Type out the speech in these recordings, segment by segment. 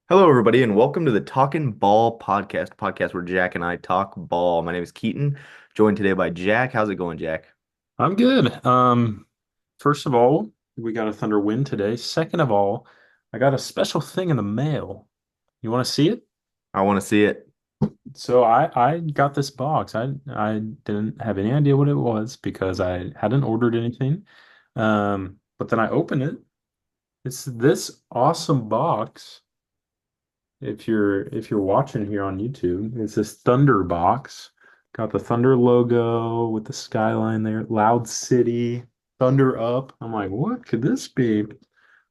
Hello, everybody, and welcome to the Talking Ball podcast where Jack and I talk ball. My name is Keaton, joined today by Jack. How's it going, Jack? I'm good. First of all, we got a Thunder win today. Second of all, I got a special thing in the mail. You want to see it? I want to see it. So I got this box. I didn't have any idea what it was because I hadn't ordered anything. But then I opened it. It's this awesome box. If you're watching here on YouTube, it's this Thunder box. Got the Thunder logo with the skyline there, Loud City, Thunder Up. I'm like, what could this be?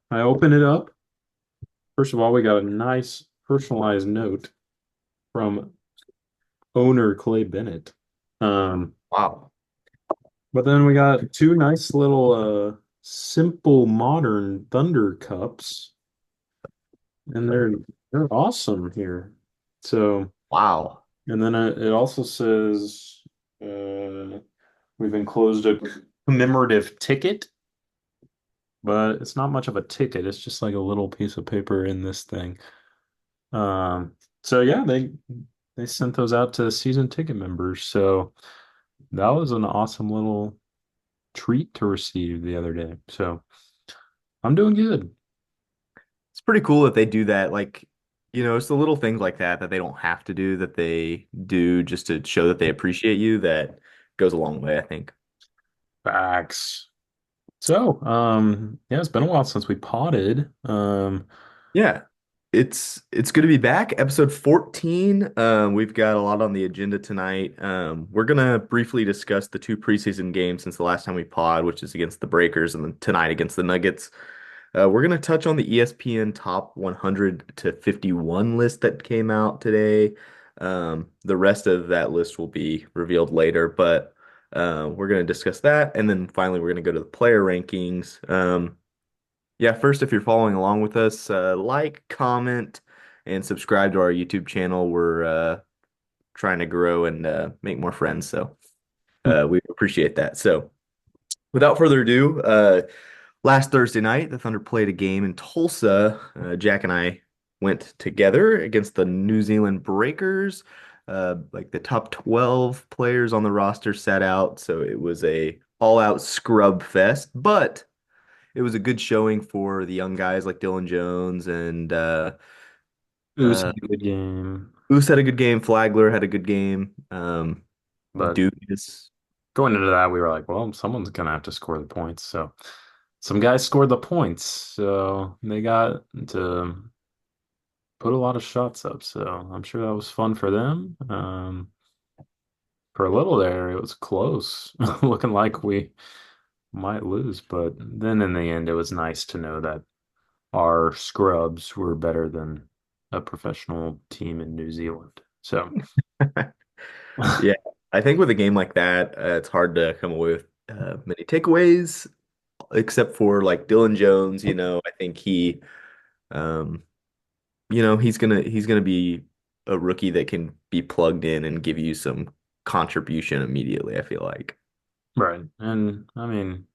I open it up. First of all, we got a nice personalized note from owner Clay Bennett. Um, Wow. but then we got two nice little simple modern Thunder cups, and they're awesome here. So. Wow. And then it also says uh, we've enclosed a commemorative ticket, but it's not much of a ticket. It's just like a little piece of paper in this thing. Um, so yeah, they sent those out to season ticket members. So that was an awesome little treat to receive the other day. So I'm doing good. It's pretty cool that they do that. It's the little things like that that they don't have to do, that they do just to show that they appreciate you, that goes a long way, I think. Facts. So, yeah, it's been a while since we potted. Yeah. It's good to be back. Episode 14. We've got a lot on the agenda tonight. We're gonna briefly discuss the two preseason games since the last time we pod, which is against the Breakers and then tonight against the Nuggets. We're gonna touch on the ESPN top 100 to 51 list that came out today. The rest of that list will be revealed later, but we're gonna discuss that, and then finally we're gonna go to the player rankings. Yeah, first, if you're following along with us, like, comment, and subscribe to our YouTube channel. We're trying to grow and make more friends, so we appreciate that. So, without further ado, last Thursday night, the Thunder played a game in Tulsa. Jack and I went together against the New Zealand Breakers. Like the top 12 players on the roster sat out, so it was a all-out scrub fest, but it was a good showing for the young guys like Dylan Jones and it was uh a good game, Oos had a good game. Flagler had a good game. but Dugas. going into that, we were like, well, someone's gonna have to score the points. So some guys scored the points, so they got to put a lot of shots up. So I'm sure that was fun for them. For a little there, it was close, looking like we might lose, but then in the end, it was nice to know that our scrubs were better than a professional team in New Zealand. So, Yeah, I think with a game like that, it's hard to come away with many takeaways, except for like Dylan Jones. I think um, he's gonna be a rookie that can be plugged in and give you some contribution immediately, I feel like. right. And I mean,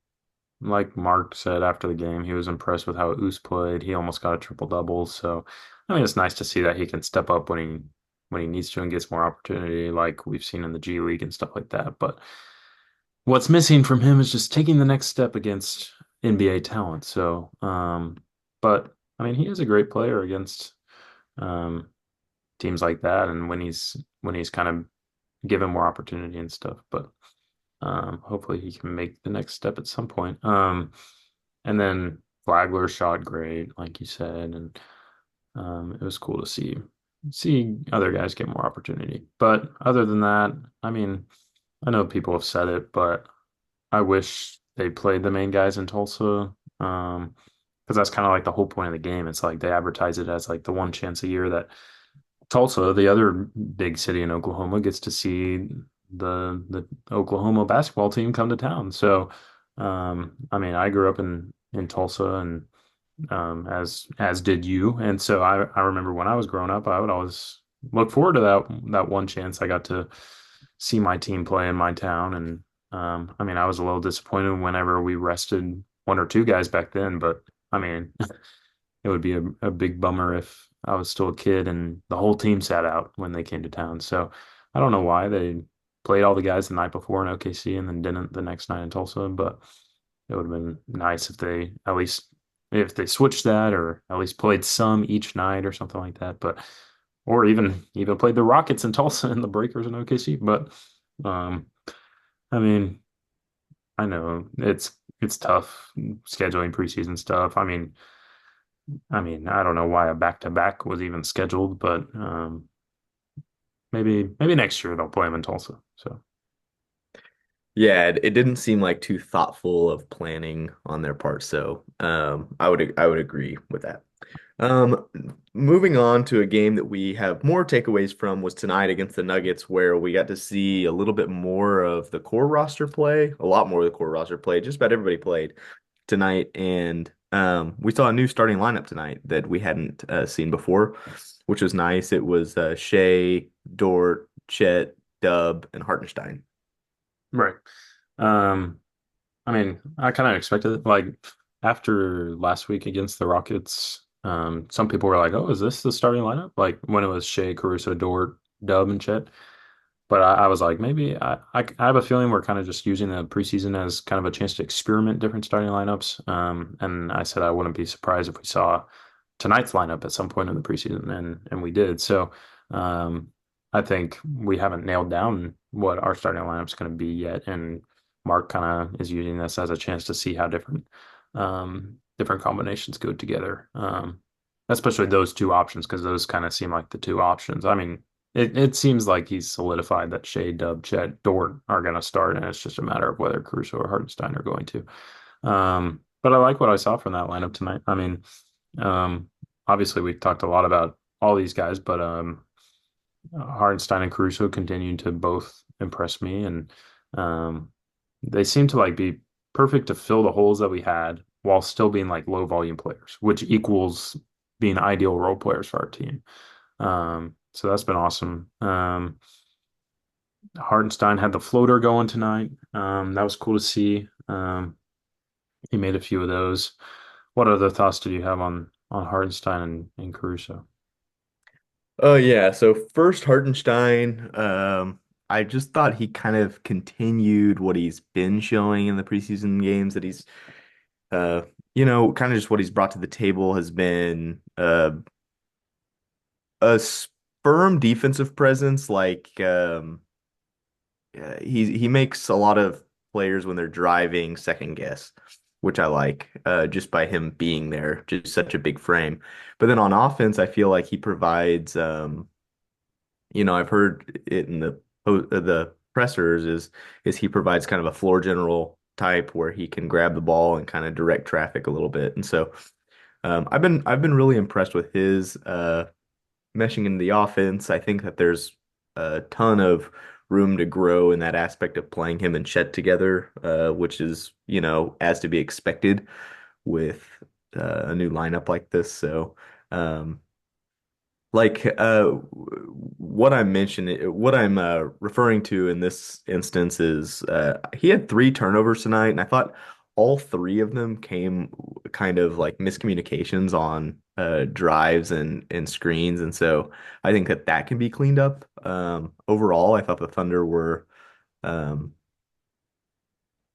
like Mark said after the game, he was impressed with how Oos played. He almost got a triple double. So, I mean, it's nice to see that he can step up when he needs to and gets more opportunity, like we've seen in the G League and stuff like that. But what's missing from him is just taking the next step against NBA talent. So, but I mean, he is a great player against um, teams like that, and when he's kind of given more opportunity and stuff. But hopefully, he can make the next step at some point. And then Flagler shot great, like you said, and it was cool to see other guys get more opportunity. But other than that, I mean, I know people have said it, but I wish they played the main guys in Tulsa. Because that's kind of like the whole point of the game. It's like they advertise it as like the one chance a year that Tulsa, the other big city in Oklahoma, gets to see the Oklahoma basketball team come to town. So, I mean, I grew up in Tulsa, and as did you. And so I remember when I was growing up, I would always look forward to that one chance I got to see my team play in my town. And I mean, I was a little disappointed whenever we rested one or two guys back then, but I mean, it would be a big bummer if I was still a kid and the whole team sat out when they came to town. So I don't know why they played all the guys the night before in OKC and then didn't the next night in Tulsa, but it would have been nice if they at least if they switched that or at least played some each night or something like that. But or even played the Rockets in Tulsa and the Breakers in OKC. But um, I mean, I know it's tough scheduling preseason stuff. I mean, I don't know why a back-to-back was even scheduled, but maybe next year they'll play them in Tulsa. So Yeah, it didn't seem like too thoughtful of planning on their part, so I would agree with that. Um, Moving on to a game that we have more takeaways from was tonight against the Nuggets, where we got to see a little bit more of the core roster play, a lot more of the core roster play. Just about everybody played tonight, and we saw a new starting lineup tonight that we hadn't seen before, which was nice. It was Shea, Dort, Chet, Dub, and Hartenstein. right. Um, I mean, I kind of expected it. Like after last week against the Rockets, some people were like, "Oh, is this the starting lineup?" Like when it was Shea, Caruso, Dort, Dub, and Chet. But I was like, maybe I have a feeling we're kind of just using the preseason as kind of a chance to experiment different starting lineups. And I said I wouldn't be surprised if we saw tonight's lineup at some point in the preseason, and we did. So um, I think we haven't nailed down what our starting lineup's going to be yet, and Mark kind of is using this as a chance to see how different combinations go together. Especially those two options because those kind of seem like the two options. I mean, it seems like he's solidified that Shea, Dub, Chet, Dort are going to start, and it's just a matter of whether Caruso or Hartenstein are going to. But I like what I saw from that lineup tonight. I mean, um, obviously we talked a lot about all these guys, but Hartenstein and Caruso continue to both impress me, and um, they seem to like be perfect to fill the holes that we had while still being like low volume players, which equals being ideal role players for our team. So that's been awesome. Hartenstein had the floater going tonight. That was cool to see. He made a few of those. What other thoughts did you have on Hartenstein and Caruso? Oh yeah, so first Hartenstein, I just thought he kind of continued what he's been showing in the preseason games that he's uh kind of just what he's brought to the table has been firm defensive presence he makes a lot of players when they're driving second guess, which I like just by him being there, just such a big frame. But then on offense, I feel like he provides I've heard it in the pressers is he provides kind of a floor general type where he can grab the ball and kind of direct traffic a little bit. And so I've been really impressed with his meshing in the offense. I think that there's a ton of room to grow in that aspect of playing him and Chet together, which is, as to be expected with a new lineup like this. So, um, what I'm referring to in this instance is he had three turnovers tonight, and I thought all three of them came kind of like miscommunications on drives and screens, and so I think that can be cleaned up. Overall, I thought the Thunder were um,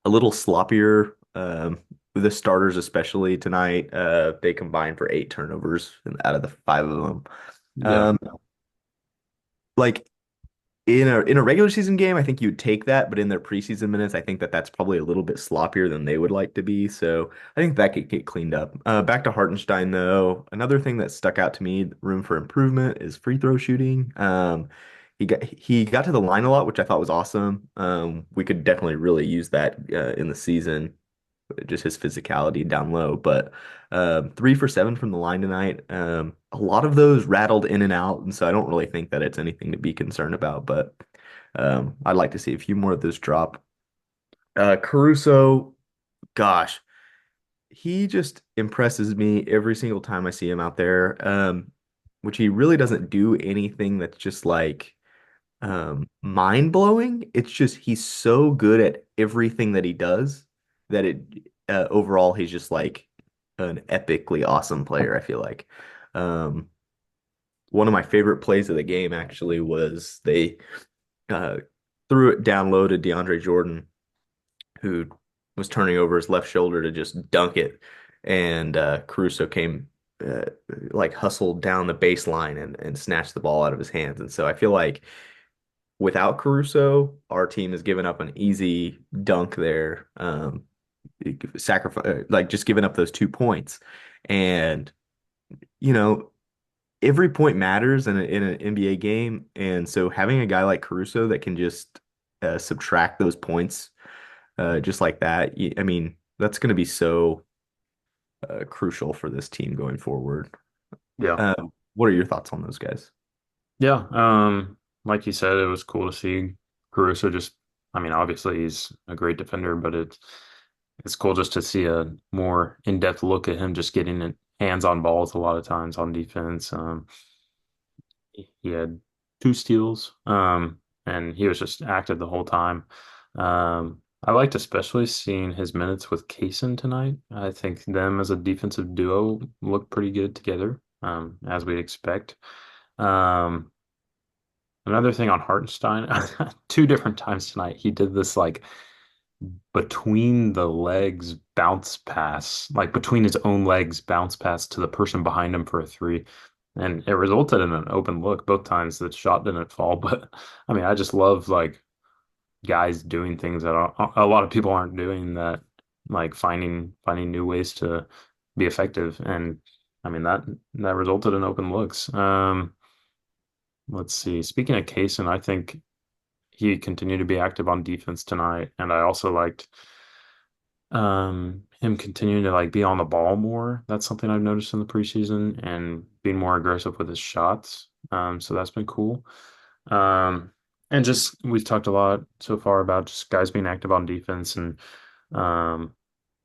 a little sloppier. The starters, especially tonight, they combined for eight turnovers out of the five of them. Yeah. Um, like in a regular season game, I think you'd take that, but in their preseason minutes, I think that's probably a little bit sloppier than they would like to be. So I think that could get cleaned up. Back to Hartenstein though, another thing that stuck out to me, room for improvement, is free throw shooting. He got to the line a lot, which I thought was awesome. We could definitely really use that in the season, just his physicality down low. But 3 for 7 from the line tonight. A lot of those rattled in and out, and so I don't really think that it's anything to be concerned about. But I'd like to see a few more of those drop. Caruso, gosh, he just impresses me every single time I see him out there. Which he really doesn't do anything that's just like mind blowing. It's just he's so good at everything that he does that it overall he's just like an epically awesome player, I feel like. Um, One of my favorite plays of the game actually was they uh, threw it down low to DeAndre Jordan, who was turning over his left shoulder to just dunk it. And Caruso came, uh, like, hustled down the baseline and snatched the ball out of his hands. And so I feel like without Caruso, our team has given up an easy dunk there, sacrifice, like just giving up those 2 points. And, you know, every point matters in an NBA game. And so having a guy like Caruso that can just subtract those points just like that, I mean, that's going to be so crucial for this team going forward. Yeah. What are your thoughts on those guys? Yeah. Like you said, it was cool to see Caruso just, I mean, obviously he's a great defender, but it's cool just to see a more in-depth look at him just getting hands on balls a lot of times on defense. He had two steals, and he was just active the whole time. I liked especially seeing his minutes with Kaysen tonight. I think them as a defensive duo look pretty good together, as we'd expect. Um, Another thing on Hartenstein, two different times tonight, he did this like between the legs bounce pass, like between his own legs bounce pass to the person behind him for a three. And it resulted in an open look both times. The shot didn't fall, but I mean, I just love like guys doing things that a lot of people aren't doing that, like finding new ways to be effective. And I mean that resulted in open looks. Let's see. Speaking of Kaysen, I think he continued to be active on defense tonight, and I also liked him continuing to like be on the ball more. That's something I've noticed in the preseason and being more aggressive with his shots. So that's been cool. Um, and just we've talked a lot so far about just guys being active on defense um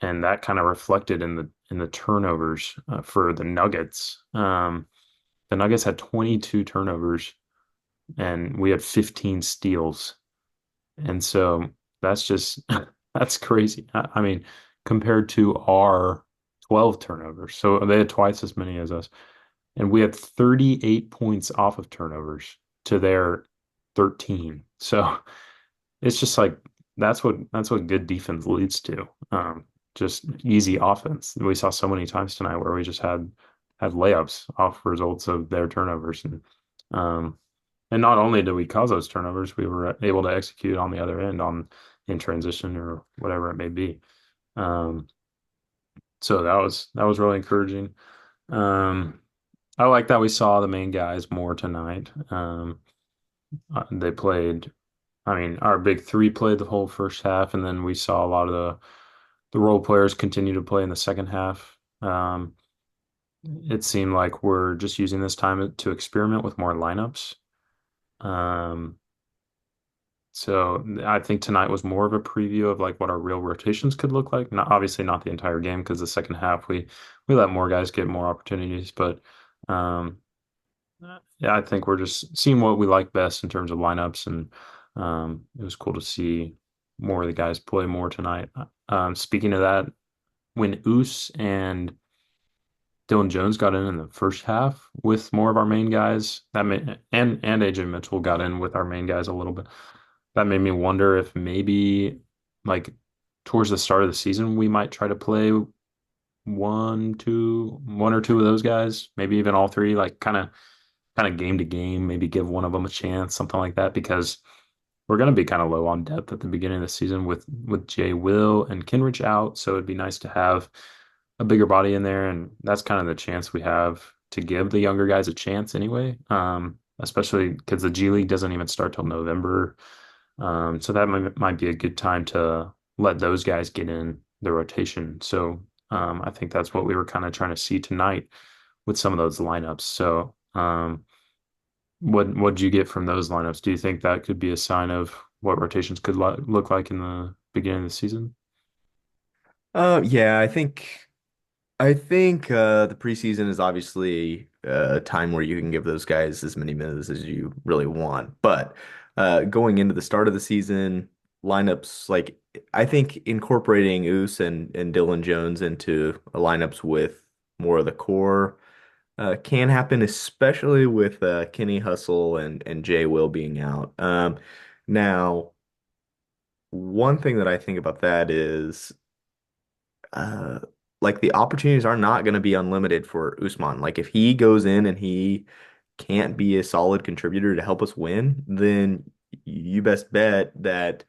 and that kind of reflected in the turnovers for the Nuggets. The Nuggets had 22 turnovers and we had 15 steals. And so that's just that's crazy. I mean, compared to our 12 turnovers. So they had twice as many as us. And we had 38 points off of turnovers to their 13. So it's just like that's what good defense leads to. Just easy offense. We saw so many times tonight where we just had layups off results of their turnovers. Um, and not only did we cause those turnovers, we were able to execute on the other end on in transition or whatever it may be. Um, so that was really encouraging. Um, I like that we saw the main guys more tonight. They played. I mean, our big three played the whole first half, and then we saw a lot of the role players continue to play in the second half. It seemed like we're just using this time to experiment with more lineups. Um, So I think tonight was more of a preview of like what our real rotations could look like. Not obviously not the entire game because the second half we let more guys get more opportunities, but um yeah, I think we're just seeing what we like best in terms of lineups and it was cool to see more of the guys play more tonight. Speaking of that, when Oos and Dylan Jones got in the first half with more of our main guys, and AJ Mitchell got in with our main guys a little bit. That made me wonder if maybe like towards the start of the season we might try to play one or two of those guys, maybe even all three, like kind of game to game, maybe give one of them a chance, something like that, because we're going to be kind of low on depth at the beginning of the season with Jay Will and Kenrich out, so it'd be nice to have a bigger body in there, and that's kind of the chance we have to give the younger guys a chance anyway. Especially because the G League doesn't even start till November. So that might be a good time to let those guys get in the rotation. So I think that's what we were kind of trying to see tonight with some of those lineups. So what did you get from those lineups? Do you think that could be a sign of what rotations could look like in the beginning of the season? Yeah, I think the preseason is obviously a time where you can give those guys as many minutes as you really want. But going into the start of the season, lineups like I think incorporating Oos and Dylan Jones into lineups with more of the core can happen, especially with Kenny Hustle and Jay Will being out. Now, one thing that I think about that is uh, like the opportunities are not going to be unlimited for Usman. Like if he goes in and he can't be a solid contributor to help us win, then you best bet that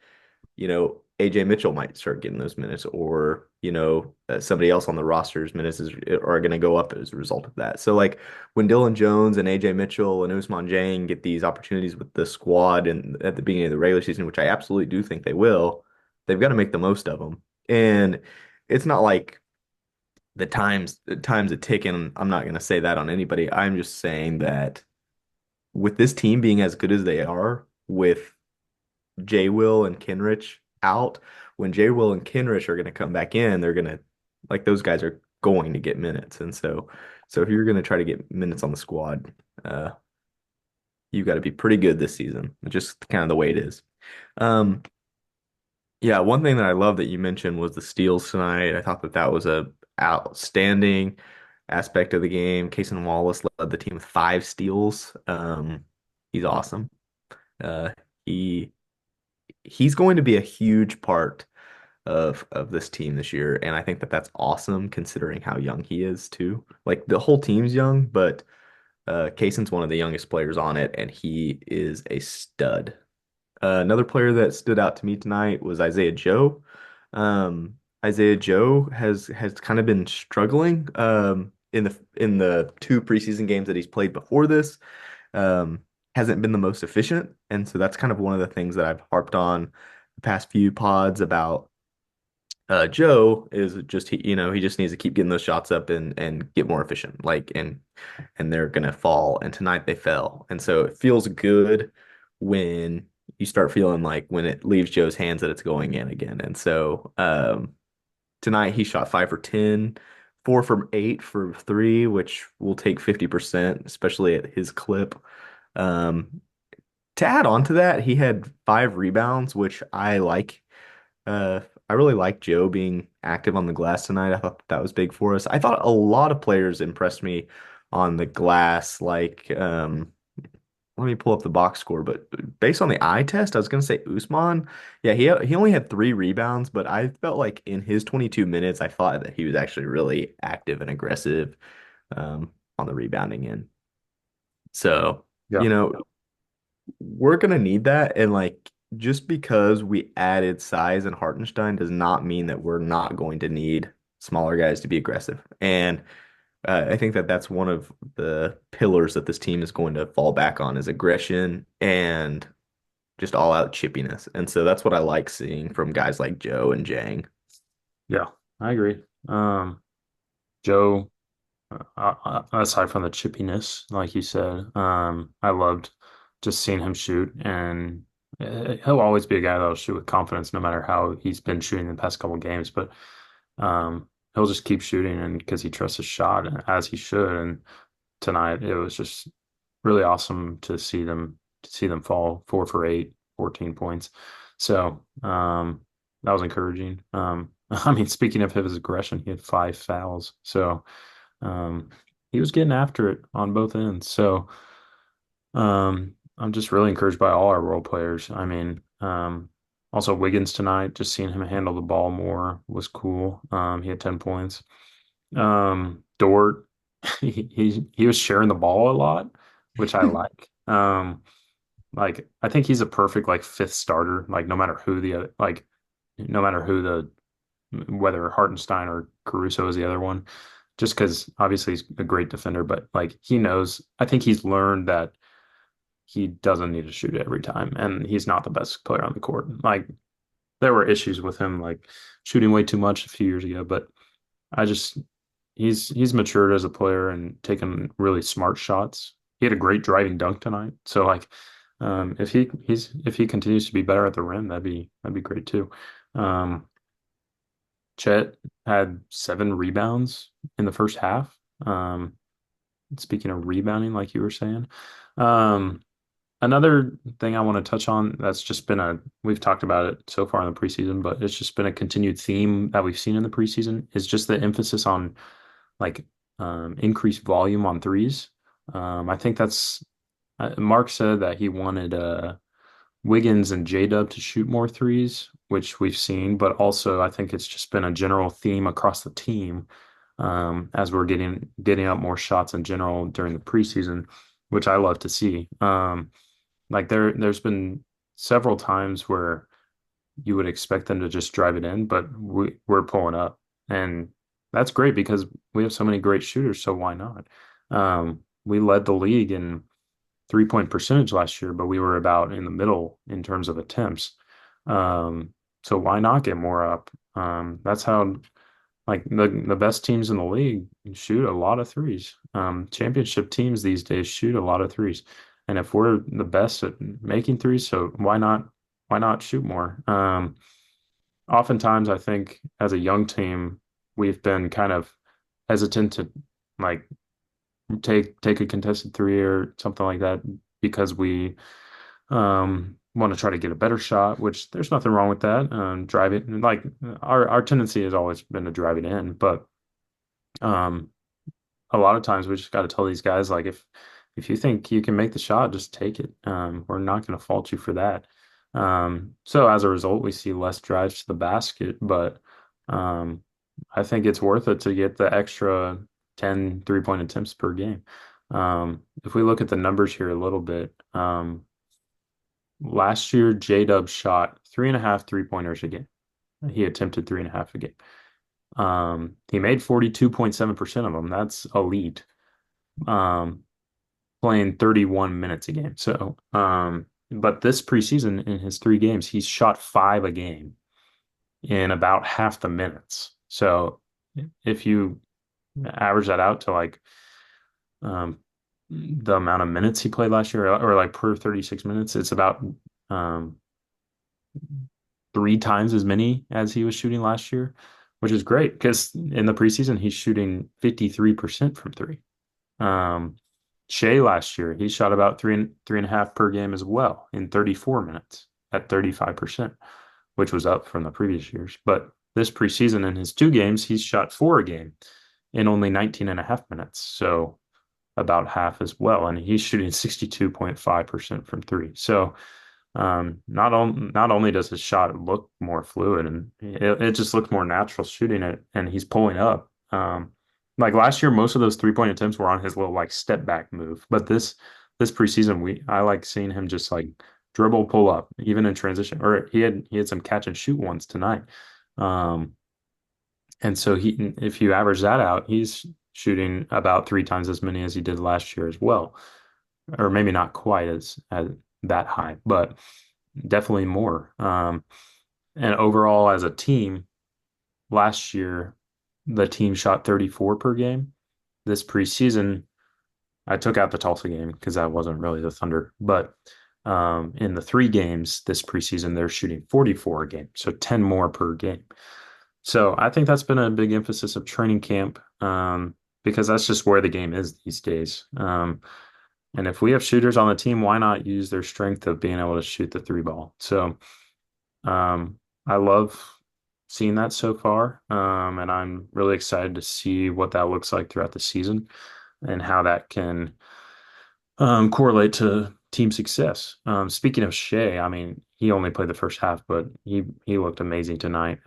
AJ Mitchell might start getting those minutes, or somebody else on the roster's minutes are going to go up as a result of that. So like when Dylan Jones and AJ Mitchell and Usman Jang get these opportunities with the squad and at the beginning of the regular season, which I absolutely do think they will, they've got to make the most of them. And it's not like the time's a ticking. I'm not going to say that on anybody. I'm just saying that with this team being as good as they are, with J. Will and Kenrich out, when J. Will and Kenrich are going to come back in, they're going to like those guys are going to get minutes. And so if you're going to try to get minutes on the squad, uh, you've got to be pretty good this season. It's just kind of the way it is. Um, yeah, one thing that I love that you mentioned was the steals tonight. I thought that that was a outstanding aspect of the game. Cason Wallace led the team with 5 steals. He's awesome. Uh, he he's going to be a huge part of this team this year, and I think that that's awesome considering how young he is too. Like the whole team's young, but Kayson's one of the youngest players on it, and he is a stud. Another player that stood out to me tonight was Isaiah Joe. Isaiah Joe has kind of been struggling in the 2 preseason games that he's played before this. Um, hasn't been the most efficient, and so that's kind of one of the things that I've harped on the past few pods about Joe is just he just needs to keep getting those shots up and get more efficient. Like and they're gonna fall. And tonight they fell. And so it feels good when you start feeling like when it leaves Joe's hands that it's going in again. And so tonight he shot 5 for 10, 4 from 8 for three, which will take 50%, especially at his clip. Um, to add on to that, he had 5 rebounds, which I like. Uh, I really like Joe being active on the glass tonight. I thought that was big for us. I thought a lot of players impressed me on the glass. Like, let me pull up the box score, but based on the eye test, I was gonna say Usman. Yeah, he only had 3 rebounds, but I felt like in his 22 minutes, I thought that he was actually really active and aggressive on the rebounding end. So, Yeah. you know, we're gonna need that, and like just because we added size and Hartenstein does not mean that we're not going to need smaller guys to be aggressive. And I think that that's one of the pillars that this team is going to fall back on is aggression and just all out chippiness. And so that's what I like seeing from guys like Joe and Jang. Yeah, I agree. Joe, aside from the chippiness, like you said, I loved just seeing him shoot, and he'll always be a guy that'll shoot with confidence, no matter how he's been shooting the past couple games. But he'll just keep shooting, and because he trusts his shot, as he should. And tonight, it was just really awesome to see them fall 4 for 8, 14 points. So that was encouraging. I mean, speaking of his aggression, he had 5 fouls. So um, he was getting after it on both ends. So I'm just really encouraged by all our role players. I mean, also Wiggins tonight, just seeing him handle the ball more was cool. He had 10 points. Dort, he was sharing the ball a lot, which I like. Like I think he's a perfect like fifth starter. Like no matter who the other, like no matter who the whether Hartenstein or Caruso is the other one, just because obviously he's a great defender, but like he knows, I think he's learned that he doesn't need to shoot every time, and he's not the best player on the court. Like there were issues with him like shooting way too much a few years ago, but I just he's matured as a player and taken really smart shots. He had a great driving dunk tonight. So like if he continues to be better at the rim, that'd be great too. Um Chet had 7 rebounds in the first half. Speaking of rebounding, like you were saying. Um Another thing I want to touch on that's just been we've talked about it so far in the preseason, but it's just been a continued theme that we've seen in the preseason is just the emphasis on like increased volume on threes. I think that's Mark said that he wanted Wiggins and J-Dub to shoot more threes, which we've seen, but also I think it's just been a general theme across the team as we're getting up more shots in general during the preseason, which I love to see. Like there's been several times where you would expect them to just drive it in, but we're pulling up, and that's great because we have so many great shooters. So why not? We led the league in 3-point percentage last year, but we were about in the middle in terms of attempts. Um, so why not get more up? That's how like the best teams in the league shoot a lot of threes. Championship teams these days shoot a lot of threes. And if we're the best at making threes, so why not shoot more? Oftentimes I think as a young team, we've been kind of hesitant to like take a contested three or something like that because we want to try to get a better shot, which there's nothing wrong with that. Drive it like our tendency has always been to drive it in, but um, a lot of times we just got to tell these guys like if you think you can make the shot, just take it. We're not going to fault you for that. So as a result, we see less drives to the basket, but um, I think it's worth it to get the extra 10 3-point attempts per game. If we look at the numbers here a little bit, last year J-Dub shot 3.5 3-pointers a game. He attempted 3.5 a game. He made 42.7% of them. That's elite. Um, Playing 31 minutes a game. So, but this preseason in his 3 games, he's shot 5 a game in about half the minutes. So if you average that out to like um, the amount of minutes he played last year, or like per 36 minutes, it's about um, 3 times as many as he was shooting last year, which is great because in the preseason he's shooting 53% from three. Um, Shea last year, he shot about three and a half per game as well in 34 minutes at 35%, which was up from the previous years. But this preseason in his 2 games, he's shot 4 a game in only 19 and a half minutes. So about half as well. And he's shooting 62.5% from three. So not only does his shot look more fluid and it just looks more natural shooting it, and he's pulling up. Like last year, most of those 3-point attempts were on his little like step back move, but this preseason, I like seeing him just like dribble, pull up, even in transition. Or he had some catch and shoot ones tonight. Um, and so if you average that out, he's shooting about 3 times as many as he did last year as well, or maybe not quite as that high, but definitely more. And overall, as a team, last year the team shot 34 per game. This preseason, I took out the Tulsa game because that wasn't really the Thunder, but in the 3 games this preseason, they're shooting 44 a game, so 10 more per game. So I think that's been a big emphasis of training camp because that's just where the game is these days. And if we have shooters on the team, why not use their strength of being able to shoot the three ball? So I love seeing that so far. And I'm really excited to see what that looks like throughout the season and how that can correlate to team success. Speaking of Shea, I mean, he only played the first half, but he looked amazing tonight.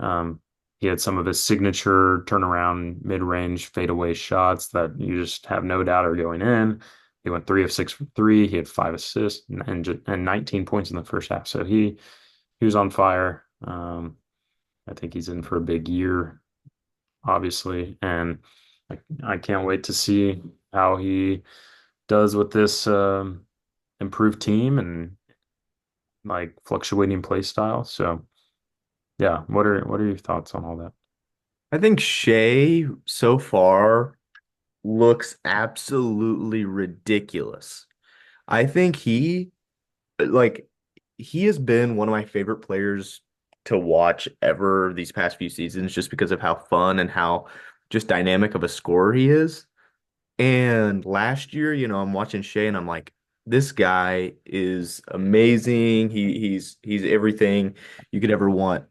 He had some of his signature turnaround mid-range fadeaway shots that you just have no doubt are going in. He went 3 of 6 from three. He had 5 assists and 19 points in the first half. So he was on fire. I think he's in for a big year, obviously, and I can't wait to see how he does with this improved team and like fluctuating play style. So yeah, what are your thoughts on all that? I think Shea so far looks absolutely ridiculous. I think like he has been one of my favorite players to watch ever these past few seasons just because of how fun and how just dynamic of a scorer he is. And last year, I'm watching Shea and I'm like, this guy is amazing. He's everything you could ever want.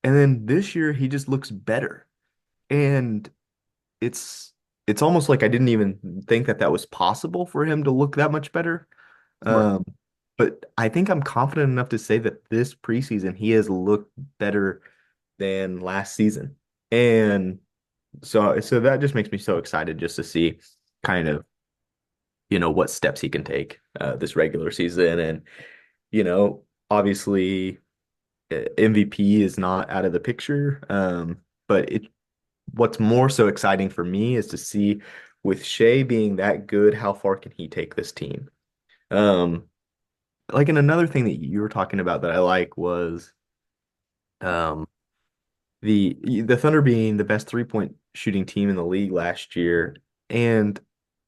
And then this year he just looks better. And it's it's almost like I didn't even think that that was possible for him to look that much better. Right. Um, but I think I'm confident enough to say that this preseason he has looked better than last season. And so that just makes me so excited just to see kind of, what steps he can take this regular season. And, obviously MVP is not out of the picture. But what's more so exciting for me is to see with Shea being that good, how far can he take this team? Um, and another thing that you were talking about that I like was um the Thunder being the best 3-point shooting team in the league last year. And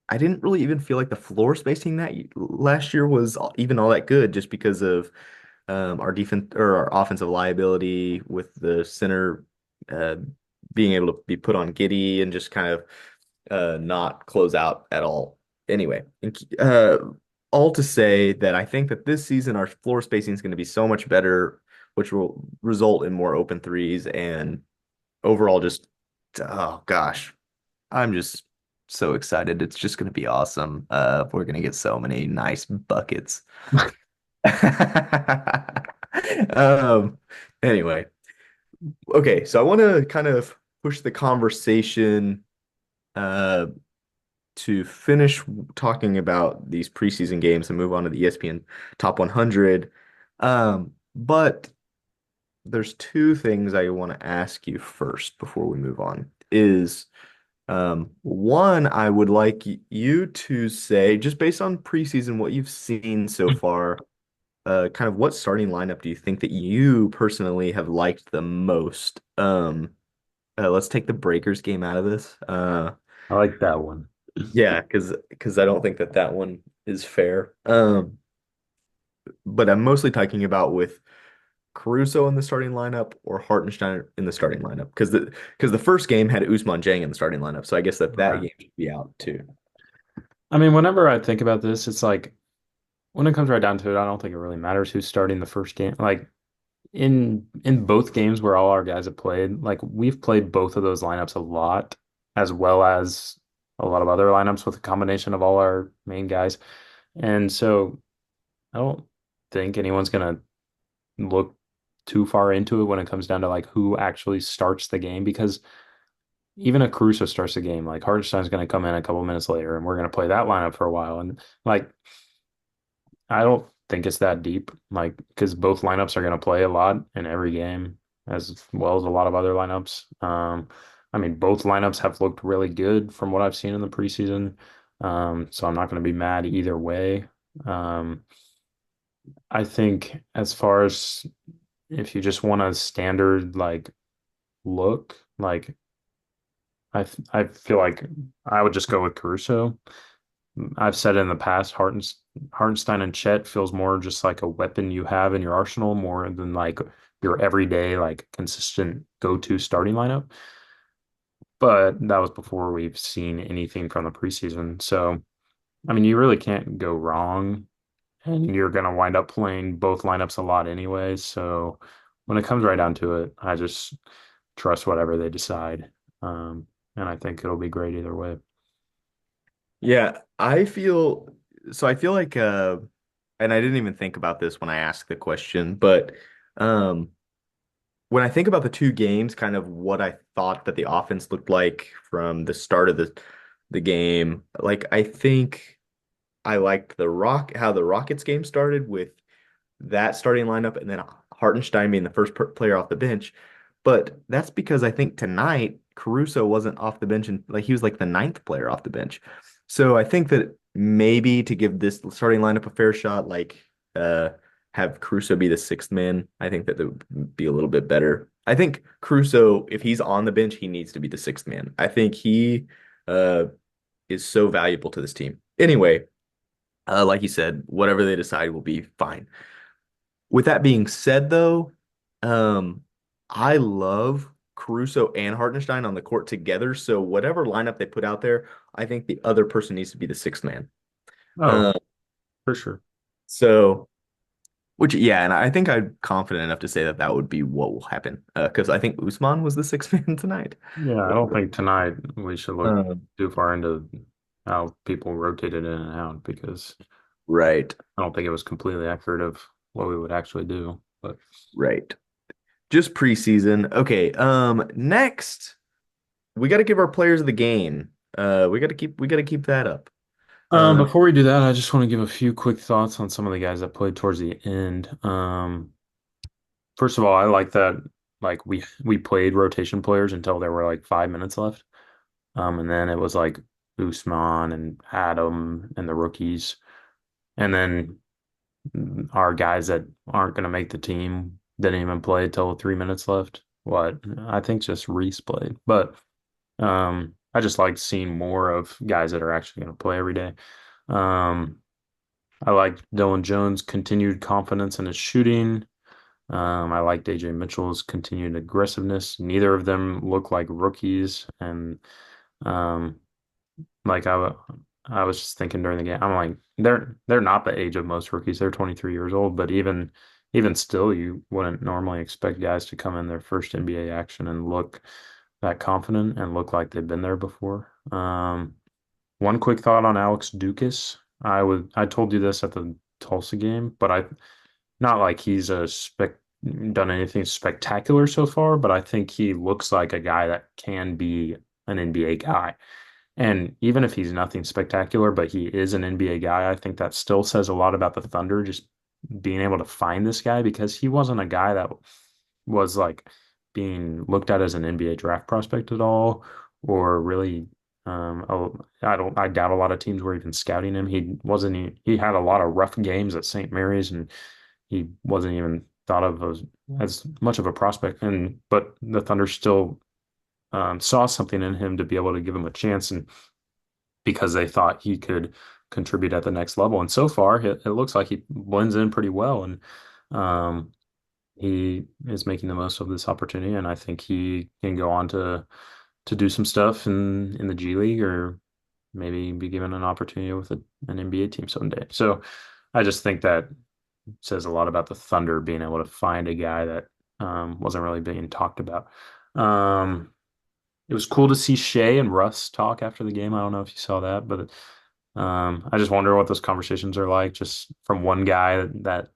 I didn't really even feel like the floor spacing last year was even all that good just because of our defense or our offensive liability with the center uh, being able to be put on Giddy and just kind of not close out at all. Anyway, all to say that I think that this season our floor spacing is going to be so much better, which will result in more open threes and overall just, oh gosh, I'm just so excited. It's just going to be awesome. We're going to get so many nice buckets. Um, anyway, okay, so I want to kind of push the conversation uh to finish talking about these preseason games and move on to the ESPN Top 100. But there's two things I want to ask you first before we move on. One, I would like you to say, just based on preseason, what you've seen so far, kind of what starting lineup do you think that you personally have liked the most? Let's take the Breakers game out of this. I like that one. Yeah, because I don't think that that one is fair. But I'm mostly talking about with Caruso in the starting lineup or Hartenstein in the starting lineup because the first game had Usman Jang in the starting lineup, so I guess that Right. game should be out too. I mean, whenever I think about this, it's like when it comes right down to it, I don't think it really matters who's starting the first game. Like in both games where all our guys have played, like we've played both of those lineups a lot, as well as a lot of other lineups with a combination of all our main guys. And so I don't think anyone's gonna look too far into it when it comes down to like who actually starts the game because even if Caruso starts the game, like Hartenstein's going to come in a couple minutes later and we're going to play that lineup for a while. And like, I don't think it's that deep, like, because both lineups are going to play a lot in every game as well as a lot of other lineups. I mean, both lineups have looked really good from what I've seen in the preseason. So I'm not going to be mad either way. Um, I think as far as if you just want a standard like look, like I feel like I would just go with Caruso. I've said in the past, Hartenstein and Chet feels more just like a weapon you have in your arsenal more than like your everyday, like consistent go-to starting lineup. But that was before we've seen anything from the preseason. So, I mean, you really can't go wrong, and you're going to wind up playing both lineups a lot anyway. So, when it comes right down to it, I just trust whatever they decide. And I think it'll be great either way. Yeah, I feel like and I didn't even think about this when I asked the question, but um when I think about the two games, kind of what I thought that the offense looked like from the start of the game, like I think I liked how the Rockets game started with that starting lineup and then Hartenstein being the first player off the bench. But that's because I think tonight Caruso wasn't off the bench and like he was like the ninth player off the bench. So I think that maybe to give this starting lineup a fair shot, like uh have Caruso be the sixth man, I think that would be a little bit better. I think Caruso, if he's on the bench, he needs to be the sixth man. I think he uh is so valuable to this team. Anyway, like you said, whatever they decide will be fine. With that being said, though, um, I love Caruso and Hartenstein on the court together. So whatever lineup they put out there, I think the other person needs to be the sixth man. Oh, Uh, for sure. So, which, yeah, and I think I'm confident enough to say that that would be what will happen. Because I think Usman was the sixth man tonight. Yeah, I don't think tonight we should look Um, too far into how people rotated in and out because right, I don't think it was completely accurate of what we would actually do. But right. Just preseason. Okay. Next, we got to give our players of the game. We got to keep that up. Um, before we do that, I just want to give a few quick thoughts on some of the guys that played towards the end. First of all, I like that like we played rotation players until there were like 5 minutes left. And then it was like Usman and Adam and the rookies. And then our guys that aren't going to make the team didn't even play till 3 minutes left. What I think just Reese played, but I just like seeing more of guys that are actually going to play every day. Um, I like Dylan Jones' continued confidence in his shooting. I liked AJ Mitchell's continued aggressiveness. Neither of them look like rookies, and um, like I was just thinking during the game, I'm like they're not the age of most rookies. They're 23 years old, but even still, you wouldn't normally expect guys to come in their first NBA action and look that confident and look like they've been there before. One quick thought on Alex Dukas. I told you this at the Tulsa game, but I not like he's a spec done anything spectacular so far, but I think he looks like a guy that can be an NBA guy. And even if he's nothing spectacular, but he is an NBA guy, I think that still says a lot about the Thunder just being able to find this guy because he wasn't a guy that was like being looked at as an NBA draft prospect at all, or really, I doubt a lot of teams were even scouting him. He wasn't, he had a lot of rough games at St. Mary's and he wasn't even thought of as much of a prospect. And, but the Thunder still saw something in him to be able to give him a chance. And because they thought he could contribute at the next level. And so far, it looks like he blends in pretty well. And um, he is making the most of this opportunity, and I think he can go on to do some stuff in the G League or maybe be given an opportunity with an NBA team someday. So I just think that says a lot about the Thunder being able to find a guy that wasn't really being talked about. Um, it was cool to see Shea and Russ talk after the game. I don't know if you saw that, but I just wonder what those conversations are like, just from one guy that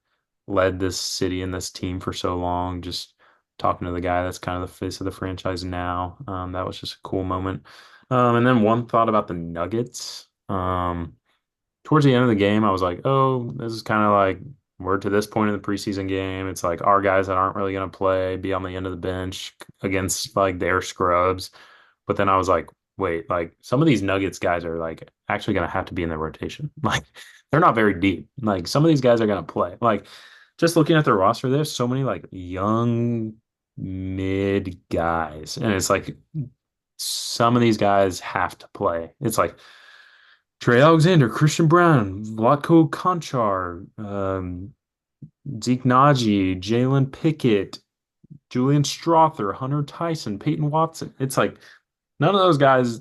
led this city and this team for so long, just talking to the guy that's kind of the face of the franchise now. That was just a cool moment. And then one thought about the Nuggets. Towards the end of the game, I was like, oh, this is kind of like we're to this point in the preseason game. It's like our guys that aren't really going to play be on the end of the bench against like their scrubs. But then I was like, wait, like some of these Nuggets guys are like actually going to have to be in the rotation. Like they're not very deep. Like some of these guys are going to play. Like just looking at their roster, there's so many like young mid guys. And it's like some of these guys have to play. It's like Trey Alexander, Christian Brown, Vlatko Konchar, Zeke Naji, Jalen Pickett, Julian Strother, Hunter Tyson, Peyton Watson. It's like none of those guys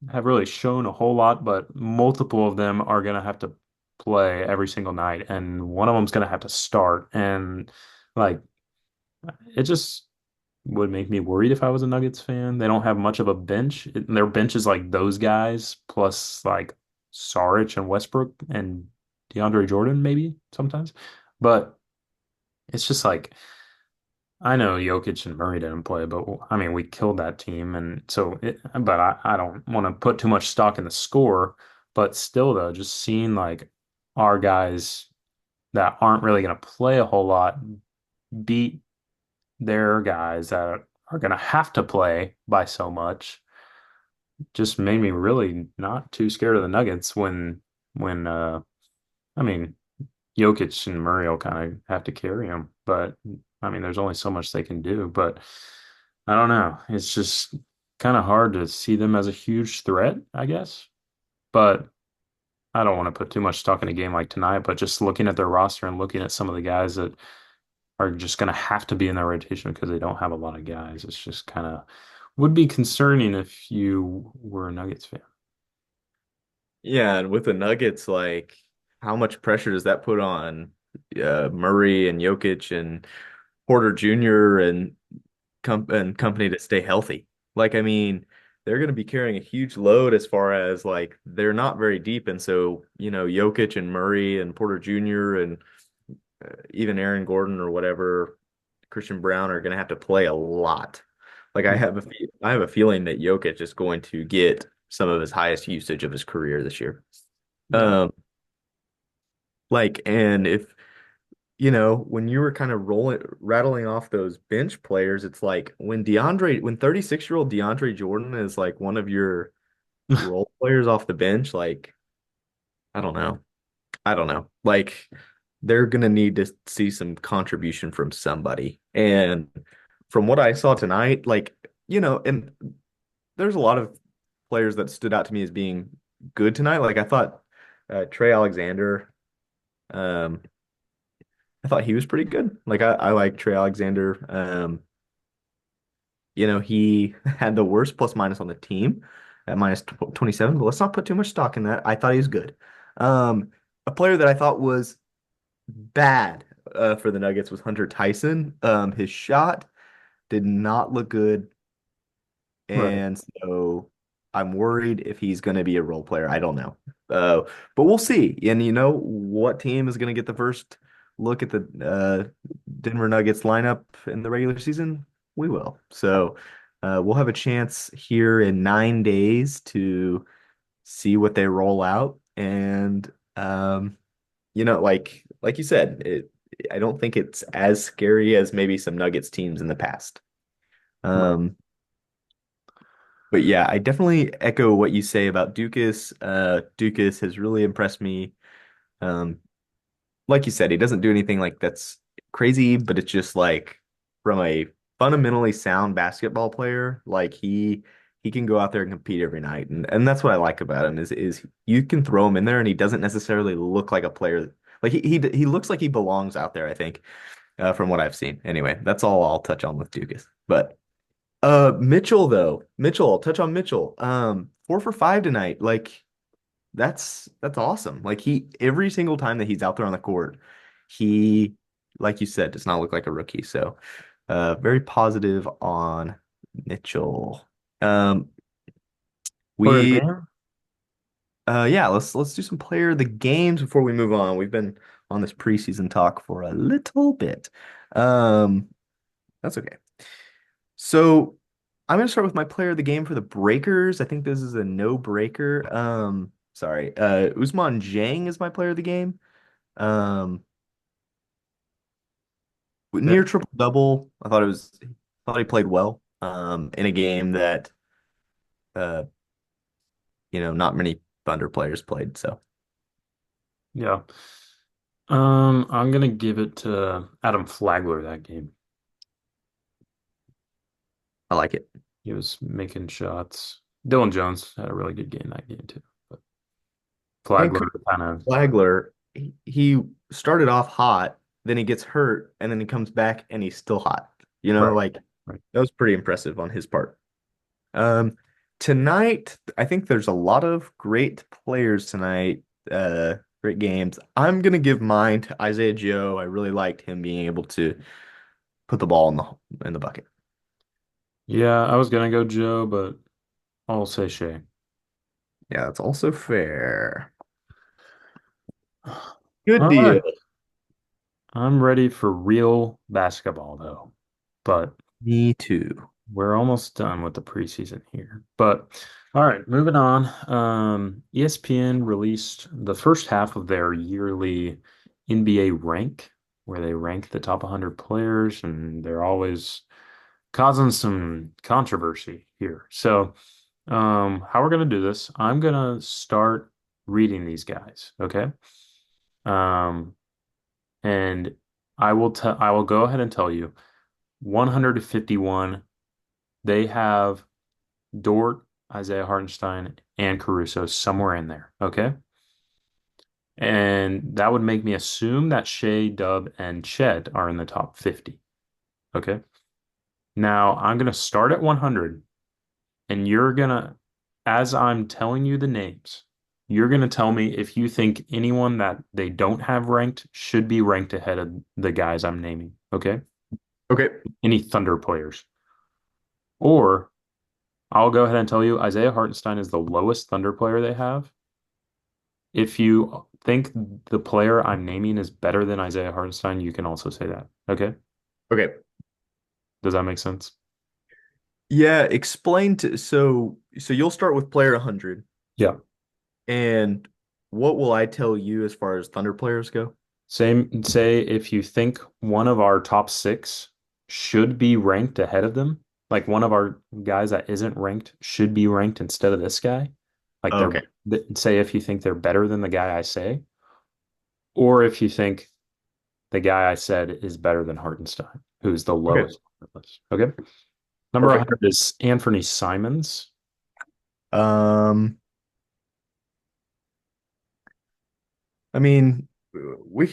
have really shown a whole lot, but multiple of them are going to have to play every single night, and one of them's going to have to start. And like, it just would make me worried if I was a Nuggets fan. They don't have much of a bench. Their bench is like those guys plus like Saric and Westbrook and DeAndre Jordan maybe sometimes. But it's just like I know Jokic and Murray didn't play, but I mean we killed that team, and so but I don't want to put too much stock in the score. But still, though, just seeing like our guys that aren't really going to play a whole lot beat their guys that are going to have to play by so much just made me really not too scared of the Nuggets when I mean Jokic and Murray will kind of have to carry them, but I mean there's only so much they can do. But I don't know. It's just kind of hard to see them as a huge threat, I guess. But I don't want to put too much stock in a game like tonight, but just looking at their roster and looking at some of the guys that are just going to have to be in their rotation because they don't have a lot of guys. It's just kind of would be concerning if you were a Nuggets fan. yeah, and with the Nuggets, like. how much pressure does that put on Murray and Jokic and Porter Jr. and company to stay healthy? Like, I mean, they're going to be carrying a huge load as far as like they're not very deep, and so Jokic and Murray and Porter Jr. and even Aaron Gordon or whatever, Christian Brown are going to have to play a lot. Like I have a feeling that Jokic is going to get some of his highest usage of his career this year. Yeah. Um, and if when you were kind of rattling off those bench players, it's like when 36-year-old DeAndre Jordan is like one of your role players off the bench, like, I don't know. I don't know. Like, they're gonna need to see some contribution from somebody. And from what I saw tonight, like, and there's a lot of players that stood out to me as being good tonight. Like, I thought Trey Alexander, um, I thought he was pretty good. Like, I like Trey Alexander. He had the worst plus minus on the team at minus 27, but let's not put too much stock in that. I thought he was good. Um, a player that I thought was bad for the Nuggets was Hunter Tyson. His shot did not look good, Right. and so I'm worried if he's going to be a role player. I don't know, but we'll see. And what team is going to get the first look at the Denver Nuggets lineup in the regular season? We will. So we'll have a chance here in 9 days to see what they roll out, and like you said, I don't think it's as scary as maybe some Nuggets teams in the past. Right. Um, but yeah, I definitely echo what you say about Dukas. Dukas has really impressed me. Um, like you said, he doesn't do anything like that's crazy, but it's just like from a fundamentally sound basketball player, like he can go out there and compete every night, and that's what I like about him is you can throw him in there and he doesn't necessarily look like a player. Like he looks like he belongs out there, I think, from what I've seen. Anyway, that's all I'll touch on with Dukas. But Mitchell though, Mitchell, I'll touch on Mitchell. 4 for 5 tonight. Like that's awesome. Like every single time that he's out there on the court, he, like you said, does not look like a rookie. So very positive on Mitchell. Um, Player of the we game? yeah, let's do some player of the games before we move on. We've been on this preseason talk for a little bit. Um, that's okay. So I'm gonna start with my player of the game for the Breakers. I think this is a no breaker. Sorry. Usman Jang is my player of the game. Um, Yeah. near triple double. Thought he played well. In a game that uh, not many Thunder players played. So Yeah. I'm gonna give it to Adam Flagler that game. I like it. He was making shots. Dylan Jones had a really good game that game too. But And Flagler Chris kind of Flagler, he started off hot, then he gets hurt, and then he comes back and he's still hot. right, Like right. that was pretty impressive on his part. Um, Tonight, I think there's a lot of great players tonight, great games. I'm gonna give mine to Isaiah Joe. I really liked him being able to put the ball in the bucket. Yeah, I was gonna go Joe, but I'll say Shea. Yeah, that's also fair. Good All deal. right. I'm ready for real basketball though. But Me too. we're almost done with the preseason here. But all right, moving on. ESPN released the first half of their yearly NBA rank, where they rank the top 100 players, and they're always causing some controversy here. So, how we're gonna do this? I'm gonna start reading these guys, okay? Um, and I will go ahead and tell you 151. They have Dort, Isaiah Hartenstein, and Caruso somewhere in there. Okay. And that would make me assume that Shea, Dub, and Chet are in the top 50. Okay. Now I'm going to start at 100, and you're going to, as I'm telling you the names, You're going to tell me if you think anyone that they don't have ranked should be ranked ahead of the guys I'm naming. Okay? Okay. Any Thunder players. Or I'll go ahead and tell you Isaiah Hartenstein is the lowest Thunder player they have. If you think the player I'm naming is better than Isaiah Hartenstein, you can also say that. Okay? Okay. Does that make sense? Yeah, explain to so you'll start with player 100 Yeah. and what will I tell you as far as Thunder players go? Same, say if you think one of our top six should be ranked ahead of them, like one of our guys that isn't ranked should be ranked instead of this guy, like Okay. say if you think they're better than the guy I say, or if you think the guy I said is better than Hartenstein, who's the Okay. lowest on the list. Okay. Number Perfect. 100 is Anthony Simons. Um, I mean,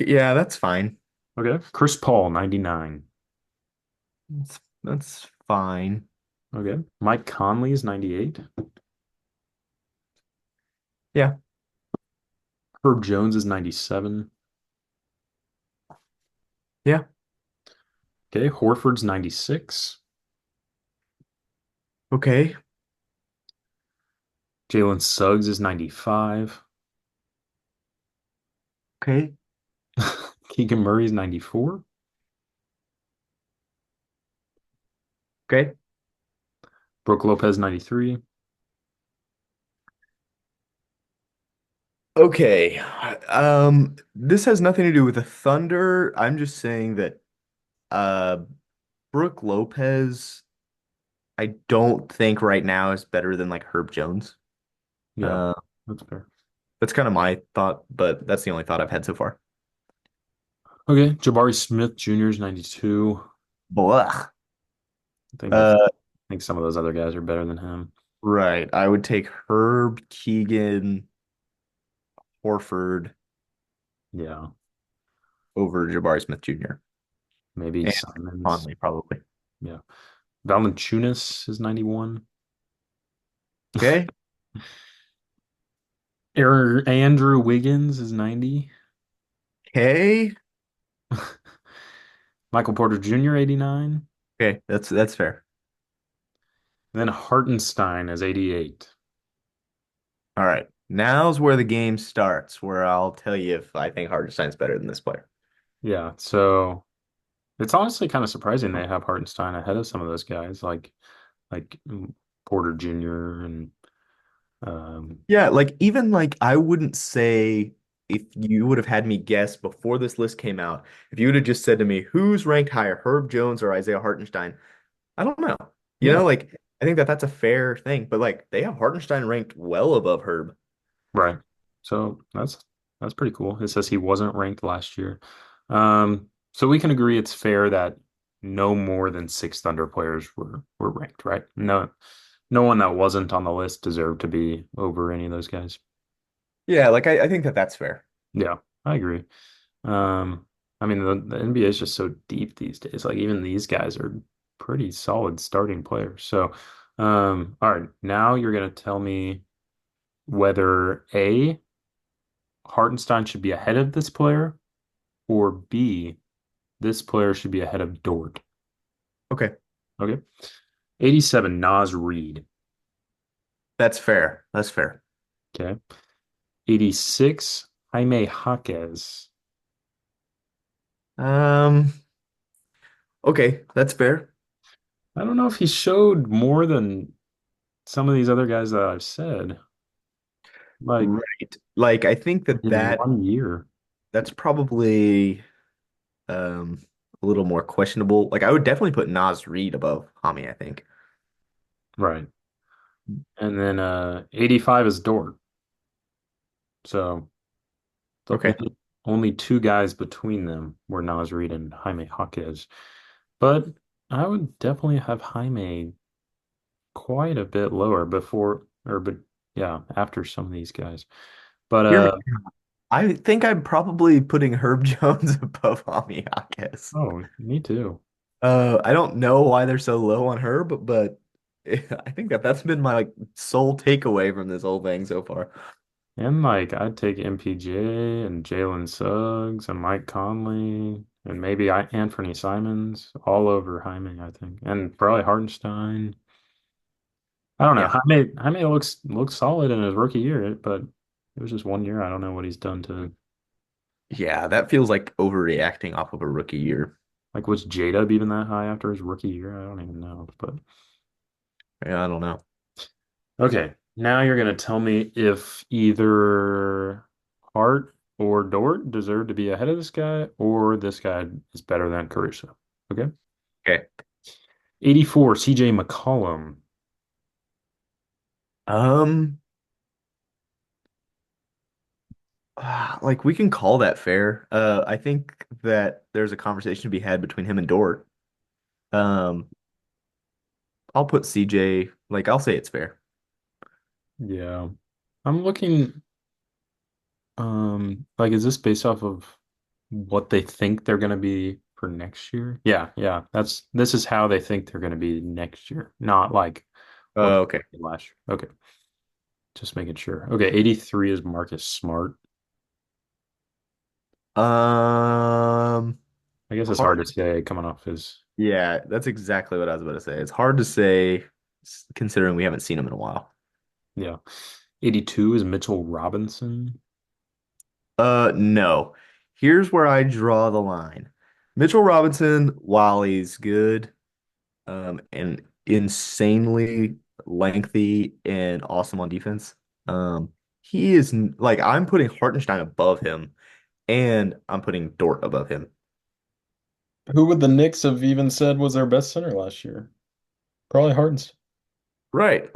yeah, that's fine. Okay. Chris Paul, 99. That's fine. Okay. Mike Conley is 98. Yeah. Herb Jones is 97. Yeah. Okay. Horford's 96. Okay. Jalen Suggs is 95. Okay. Keegan Murray's 94. Okay. Brooke Lopez, 93. Okay. This has nothing to do with the Thunder. I'm just saying that uh Brooke Lopez, I don't think right now is better than like Herb Jones. Yeah, Uh, that's fair. that's kind of my thought, but that's the only thought I've had so far. Okay. Jabari Smith Jr. is 92. Blah. I Uh, think some of those other guys are better than him. right. I would take Herb, Keegan, Horford Yeah. over Jabari Smith Jr. Maybe and Simons. Conley probably. Yeah. Valanciunas is 91. Okay. Andrew Wiggins is 90. Okay. Michael Porter Jr. 89. Okay. That's fair. Then Hartenstein is 88. All right. Now's where the game starts, where I'll tell you if I think Hartenstein's better than this player. Yeah. So it's honestly kind of surprising they have Hartenstein ahead of some of those guys like Porter Jr. and Yeah, like even like I wouldn't say if you would have had me guess before this list came out, if you would have just said to me, who's ranked higher, Herb Jones or Isaiah Hartenstein? I don't know. yeah, Like I think that that's a fair thing, but like they have Hartenstein ranked well above Herb. right. So that's pretty cool. It says he wasn't ranked last year. So we can agree it's fair that no more than six Thunder players were ranked, right? No one that wasn't on the list deserved to be over any of those guys. Yeah, like I think that that's fair. Yeah, I agree. Um, I mean the NBA is just so deep these days. Like even these guys are pretty solid starting players. So, all right, now you're gonna tell me whether A, Hartenstein should be ahead of this player, or B, this player should be ahead of Dort. Okay. Okay. 87, Naz Reid. That's fair. That's fair. Okay. 86, Jaime Jaquez. Um, okay, that's fair. I don't know if he showed more than some of these other guys that I've said, like Right. Like I think that in 1 year. that's probably a little more questionable. Like I would definitely put Nas Reed above Hami, I think. Right. And then 85 is Dort. So the Okay. only two guys between them were Naz Reid and Jaime Jaquez. But I would definitely have Jaime quite a bit lower before, but yeah, after some of these guys. But Hear me. I think I'm probably putting Herb Jones above Hami Yaquez. oh, me too. I don't know why they're so low on Herb, but I think that that's been my like sole takeaway from this whole thing so far. And like I'd take MPJ and Jalen Suggs and Mike Conley and maybe Anthony Simons all over Jaime, I think. And probably Hartenstein. I don't know. Yeah. Jaime looks solid in his rookie year, but it was just 1 year. I don't know what he's done to Yeah, that feels like overreacting off of a rookie year. like was J-Dub even that high after his rookie year? I don't even know. But Yeah, I don't know. okay. Now you're gonna tell me if either Hart or Dort deserve to be ahead of this guy or this guy is better than Caruso. Okay. Okay. 84, CJ McCollum. Um, like we can call that fair. I think that there's a conversation to be had between him and Dort. Um, I'll put CJ, like I'll say it's fair. Yeah. I'm looking, like, is this based off of what they think they're gonna be for next year? Yeah, yeah. This is how they think they're gonna be next year, not like what they Okay. did last year. Okay, just making sure. Okay, 83 is Marcus Smart. Um, I guess it's hard to hard. say coming off his, Yeah, that's exactly what I was about to say. It's hard to say considering we haven't seen him in a while. yeah. 82 is Mitchell Robinson. No. Here's where I draw the line. Mitchell Robinson, while he's good, and insanely lengthy and awesome on defense, he is like I'm putting Hartenstein above him, and I'm putting Dort above him. Who would the Knicks have even said was their best center last year? Probably Hardenstein. Right.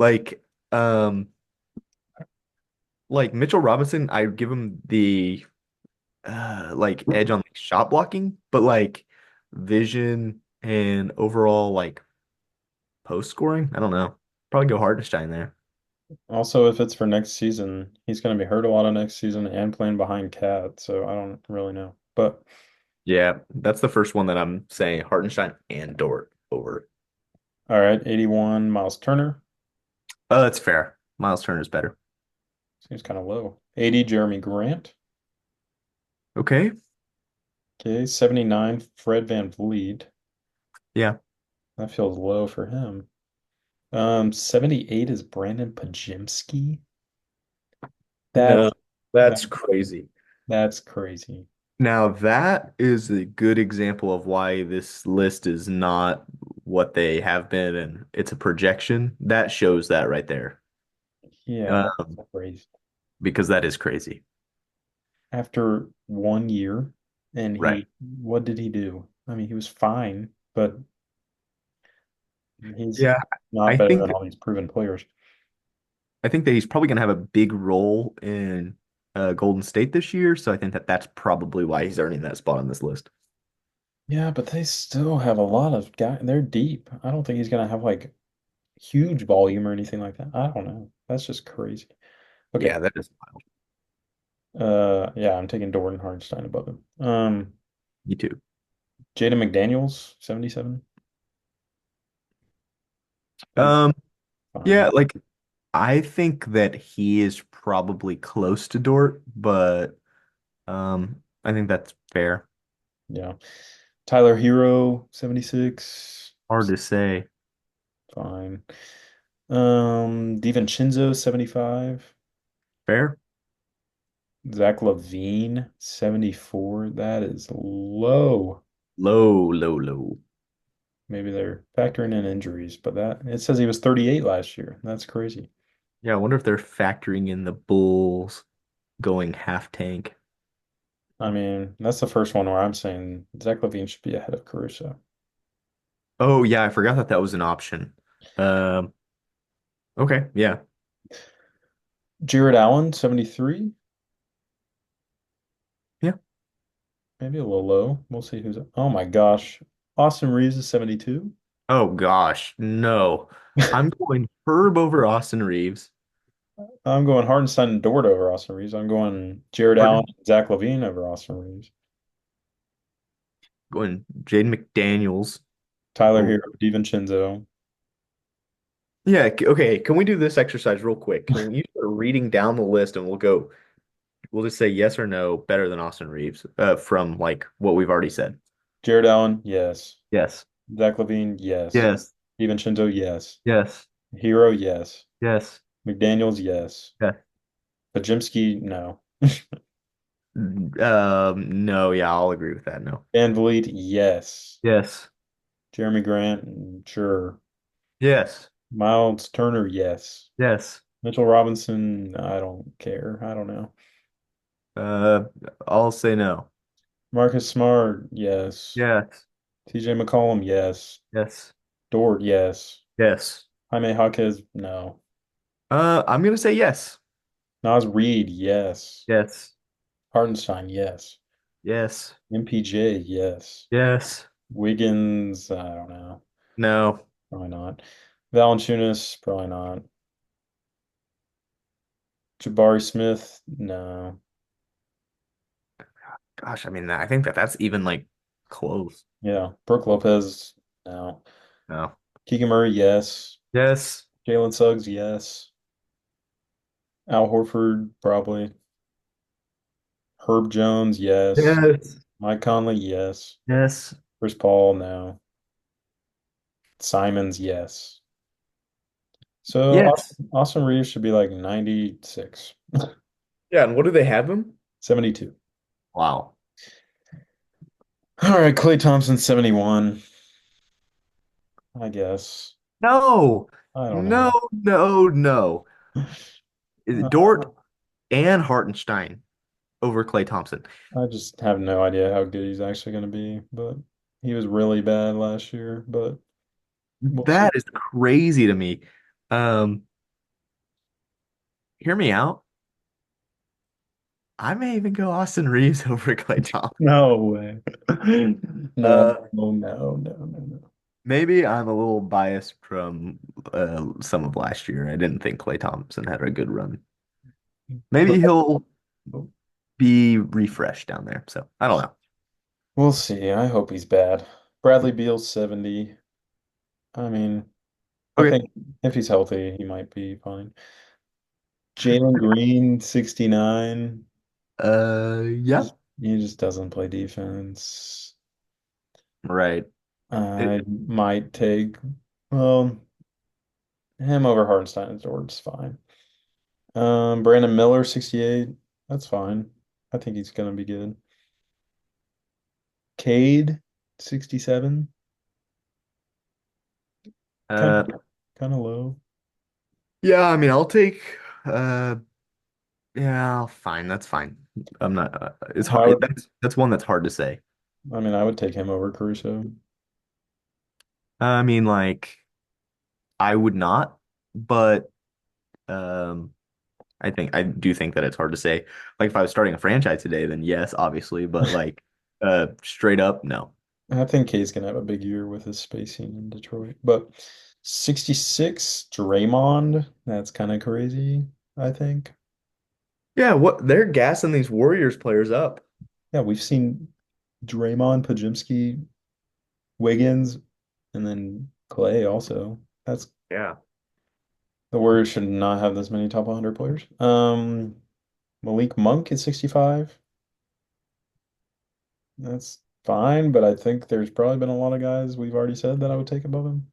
Like Mitchell Robinson, I give him the like edge on like shot blocking, but like vision and overall like post scoring, I don't know. Probably go Hartenstein there. Also, if it's for next season, he's going to be hurt a lot of next season and playing behind Cat, so I don't really know. But Yeah, that's the first one that I'm saying Hartenstein and Dort over. all right, 81, Miles Turner. That's fair. Miles Turner's better. Seems kind of low. 80, Jeremy Grant. Okay. Okay, 79, Fred Van Vliet. Yeah. That feels low for him. 78 is Brandon Pajimski. No, That's that, that's crazy. that's crazy. Now that is a good example of why this list is not what they have been and it's a projection. That shows that right there. Yeah, Um, that's crazy. because that is crazy. After 1 year, and Right. what did he do? I mean, he was fine, but he's Yeah, not I better think than all these proven players. I think that he's probably going to have a big role in Golden State this year, so I think that that's probably why he's earning that spot on this list. Yeah, but they still have a lot of guys. They're deep. I don't think he's gonna have like huge volume or anything like that. I don't know. That's just crazy. Okay. Yeah, that is wild. Yeah, I'm taking Jordan Hardenstein above him. Me too. Jaden McDaniels, 77. That's Um, fine. yeah, like I think that he is probably close to Dort, but I think that's fair. Yeah. Tyler Hero, 76. Hard to say. Fine. DiVincenzo, 75. Fair? Zach LaVine, 74. That is low. Low, low, low. Maybe they're factoring in injuries, but that it says he was 38 last year. That's crazy. Yeah, I wonder if they're factoring in the Bulls going half tank. I mean, that's the first one where I'm saying Zach LaVine should be ahead of Caruso. Oh yeah, I forgot that that was an option. Um, okay, yeah. Jared Allen, 73. Yeah. Maybe a little low. We'll see who's. Oh my gosh. Austin Reeves is 72. Oh gosh, no. I'm going Herb over Austin Reeves. I'm going Hardenstein and Dort over Austin Reeves. I'm going Jared Allen Harden and Zach LaVine over Austin Reeves. going Jaden McDaniels Tyler over. Hero, DiVincenzo. Yeah, okay. Can we do this exercise real quick? Can you start reading down the list and we'll just say yes or no, better than Austin Reeves, from like what we've already said. Jared Allen, yes. Yes. Zach Levine, yes. Yes. Steven Shinzo, yes. Yes. Hero, yes. Yes. McDaniels, yes. Yes. Pajimski, no. No, yeah, I'll agree with that. No. Van Vliet, yes. Yes. Jeremy Grant, sure. Yes. Miles Turner, yes. Yes. Mitchell Robinson, I don't care. I don't know. Uh, I'll say no. Marcus Smart, yes. Yes. TJ McCollum, yes. Yes. Dort, yes. Yes. Jaime Jaquez, no. I'm gonna say yes. Nas Reed, yes. Yes. Hartenstein, yes. Yes. MPJ, yes. Yes. Wiggins, I don't know. No. Probably not. Valanciunas, probably not. Jabari Smith, no. Gosh, I mean, I think that's even like close. Yeah. Brooke Lopez, no. No. Keegan Murray, yes. Yes. Jalen Suggs, yes. Al Horford, probably. Herb Jones, yes. Yes. Mike Conley, yes. Yes. Chris Paul, no. Simons, yes. So Yes. Austin Reeves should be like 96, Yeah, and what do they have him? 72. Wow. All right, Klay Thompson, 71, I guess. No. I don't No, know. no, no. Is it Uh, Dort and Hartenstein over Clay Thompson? I just have no idea how good he's actually going to be, but he was really bad last year, but we'll see. That is crazy to me. Um, Hear me out. I may even go Austin Reeves over Clay Thompson. No way. No, Uh, no, no, no, no, no. Maybe I'm a little biased from some of last year. I didn't think Clay Thompson had a good run. Maybe he'll be refreshed down there. So I don't know. We'll see. I hope he's bad. Bradley Beal's 70. I mean, I Okay. think if he's healthy, he might be fine. Jalen Green, 69. Yeah. He just doesn't play defense. Right. I might take, well, him over Hartenstein and George's fine. Brandon Miller, 68. That's fine. I think he's gonna be good. Cade, 67. Kind Uh, of kind of low. yeah, I mean, I'll take uh yeah, fine. That's fine. I'm not it's hard Howard, that's one that's hard to say. I mean, I would take him over Caruso. I mean, like I would not, but um I do think that it's hard to say. Like if I was starting a franchise today, then yes, obviously, but like straight up, no. I think Cade's gonna have a big year with his spacing in Detroit. But 66, Draymond, that's kind of crazy, I think. Yeah, what they're gassing these Warriors players up. Yeah, we've seen Draymond, Pajimski, Wiggins, and then Clay also. That's Yeah. the Warriors should not have this many top 100 players. Malik Monk is 65. That's fine, but I think there's probably been a lot of guys we've already said that I would take above him.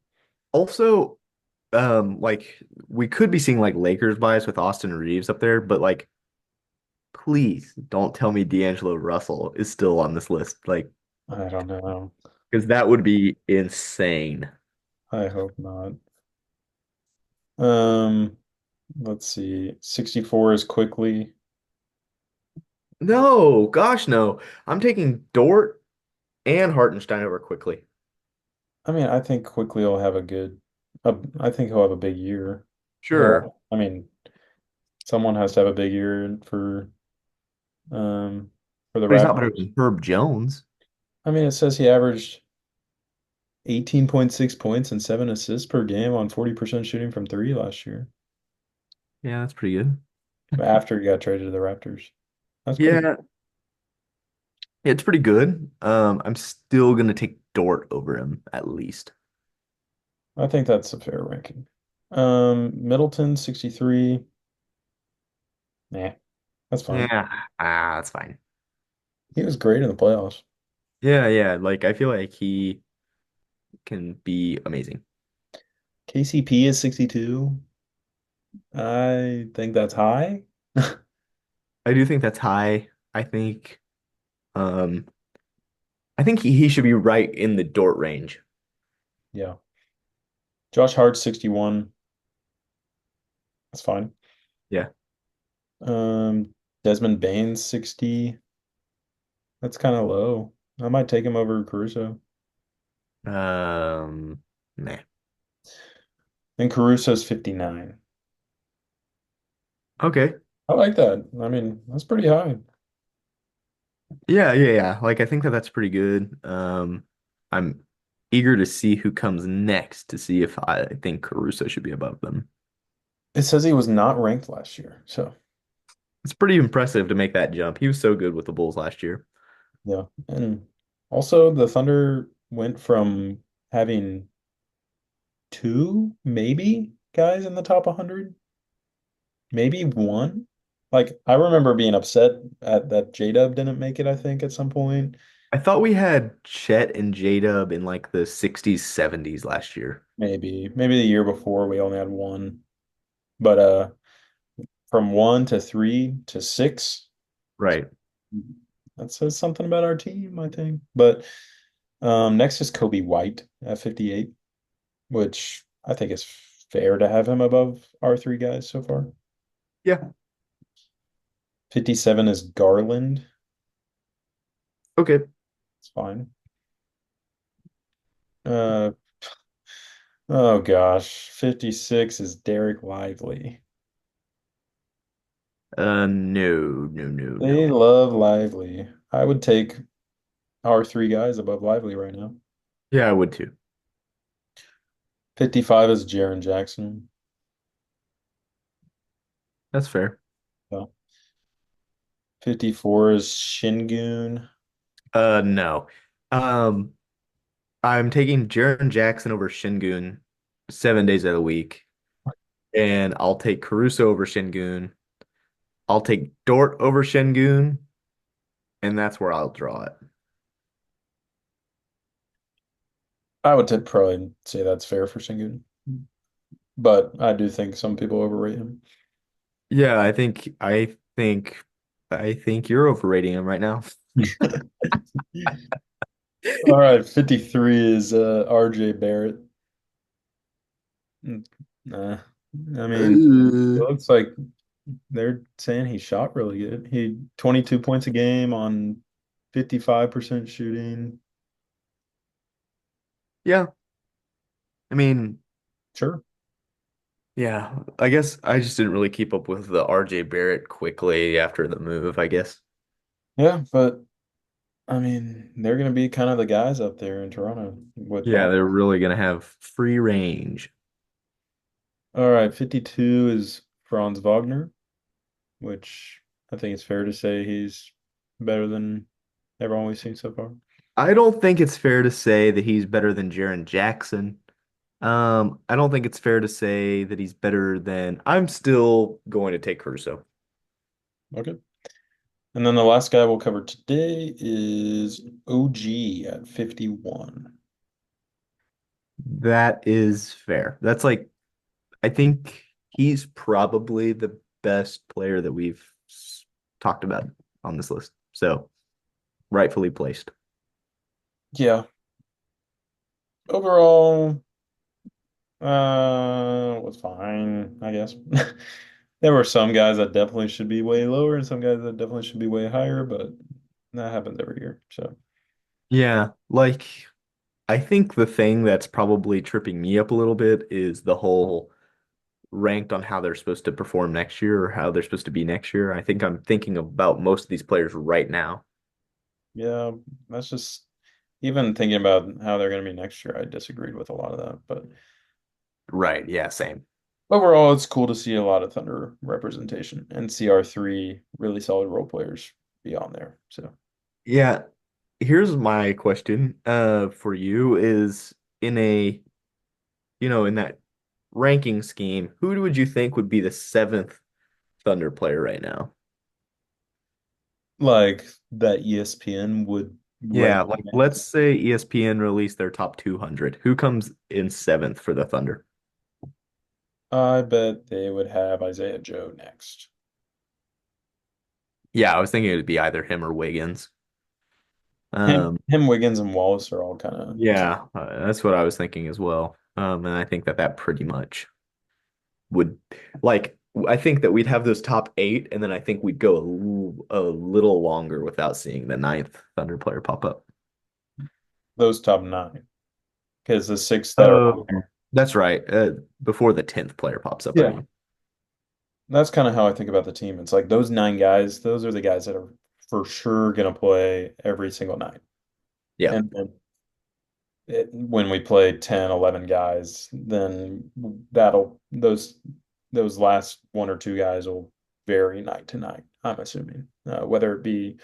Also, like we could be seeing like Lakers bias with Austin Reeves up there, but like please don't tell me D'Angelo Russell is still on this list. Like, I don't know. because that would be insane. I hope not. Um, let's see. 64 is quickly. No, gosh, no. I'm taking Dort and Hartenstein over quickly. I mean, I think quickly will have a good, I think he'll have a big year. Sure. Well, I mean, someone has to have a big year um for the But he's not better Raptors. than Herb Jones. I mean, it says he averaged 18.6 points and 7 assists per game on 40% shooting from three last year Yeah, that's pretty good. after he got traded to the Raptors. That's pretty good. Yeah, it's pretty good. I'm still gonna take Dort over him at least. I think that's a fair ranking. Middleton 63. Nah, that's fine. Yeah, that's fine. He was great in the playoffs. Yeah, yeah. Like I feel like he can be amazing. KCP is 62. I think that's high. I do think that's high. Um I think he should be right in the Dort range. Yeah. Josh Hart's 61. That's fine. Yeah. Desmond Bane's 60. That's kind of low. I might take him over Caruso. Meh. And Caruso's 59. Okay. I like that. I mean, that's pretty high. Yeah, yeah, yeah. Like I think that that's pretty good. I'm eager to see who comes next to see if I think Caruso should be above them. It says he was not ranked last year. So, It's pretty impressive to make that jump. He was so good with the Bulls last year. yeah. And also, the Thunder went from having two, maybe, guys in the top 100, maybe one. Like, I remember being upset at that J-Dub didn't make it, I think, at some point. I thought we had Chet and J-Dub in like the 60s, 70s last year. Maybe the year before we only had one. But from one to three to six, Right. that says something about our team, I think. But next is Kobe White at 58, which I think is fair to have him above our three guys so far. Yeah. 57 is Garland. Okay. It's fine. Uh, oh gosh, 56 is Derek Lively. No, no, no, They no. love Lively. I would take our three guys above Lively right now. Yeah, I would too. 55 is Jaren Jackson. That's fair. So 54 is Shingun. No. Um, I'm taking Jaren Jackson over Shingun 7 days of the week, and I'll take Caruso over Shingun. I'll take Dort over Shingun, and that's where I'll draw it. I would probably say that's fair for Shingun, but I do think some people overrate him. Yeah, I think you're overrating him right now. All right, 53 is RJ Barrett. Mm, Nah. I mean, it Uh, looks like they're saying he shot really good. He 22 points a game on 55% shooting. yeah, I mean, Sure. yeah, I guess I just didn't really keep up with the RJ Barrett quickly after the move, I guess. Yeah, but I mean, they're going to be kind of the guys up there in Toronto with Yeah, Bond. they're really gonna have free range. All right, 52 is Franz Wagner, which I think it's fair to say he's better than everyone we've seen so far. I don't think it's fair to say that he's better than Jaren Jackson. I don't think it's fair to say that he's better than. I'm still going to take Caruso. Okay. And then the last guy we'll cover today is OG at 51. That is fair. That's like I think he's probably the best player that we've talked about on this list. So rightfully placed. Yeah. Overall, was fine, I guess. There were some guys that definitely should be way lower and some guys that definitely should be way higher, but that happens every year. So, Yeah, like I think the thing that's probably tripping me up a little bit is the whole ranked on how they're supposed to perform next year or how they're supposed to be next year. I think I'm thinking about most of these players right now. yeah, that's just even thinking about how they're going to be next year. I disagreed with a lot of that, but Right. Yeah, same. overall, it's cool to see a lot of Thunder representation and see our three really solid role players be on there. So, Yeah. Here's my question for you is in a, in that ranking scheme, who would you think would be the seventh Thunder player right now? Like that ESPN would rank. Yeah, like let's say ESPN released their top 200. Who comes in seventh for the Thunder? I bet they would have Isaiah Joe next. Yeah, I was thinking it would be either him or Wiggins. Him, Um, him, Wiggins, and Wallace are all kind of. yeah, that's what I was thinking as well. And I think that that pretty much would like I think that we'd have those top eight, and then I think we'd go a little longer without seeing the ninth Thunder player pop up. Those top nine. Because the six that are Oh, that's right. Before the 10th player pops up, I yeah, mean. that's kind of how I think about the team. It's like those nine guys, those are the guys that are for sure going to play every single night. Yeah. And then when we play 10, 11 guys, then those last one or two guys will vary night to night, I'm assuming. Whether it be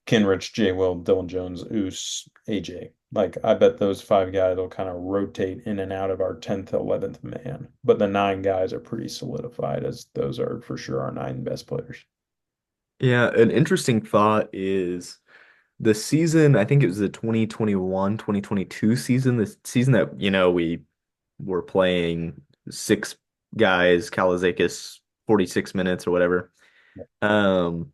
Kenrich, J. Will, Dylan Jones, Oos, AJ. Like I bet those five guys will kind of rotate in and out of our 10th, 11th man. But the nine guys are pretty solidified as those are for sure our nine best players. Yeah, an interesting thought is the season, I think it was the 2021, 2022 season, the season that, we were playing six guys, Kalazakis 46 minutes or whatever. Um,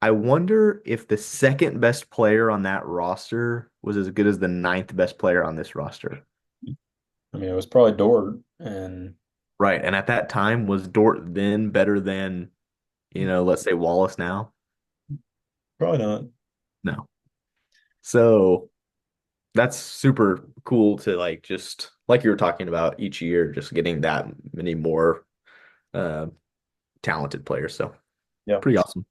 I wonder if the second best player on that roster was as good as the ninth best player on this roster. I mean, it was probably Dort and Right. And at that time, was Dort then better than, let's say Wallace now? probably not. No. So that's super cool to like just like you were talking about each year, just getting that many more uh, talented players. So Yeah. pretty awesome.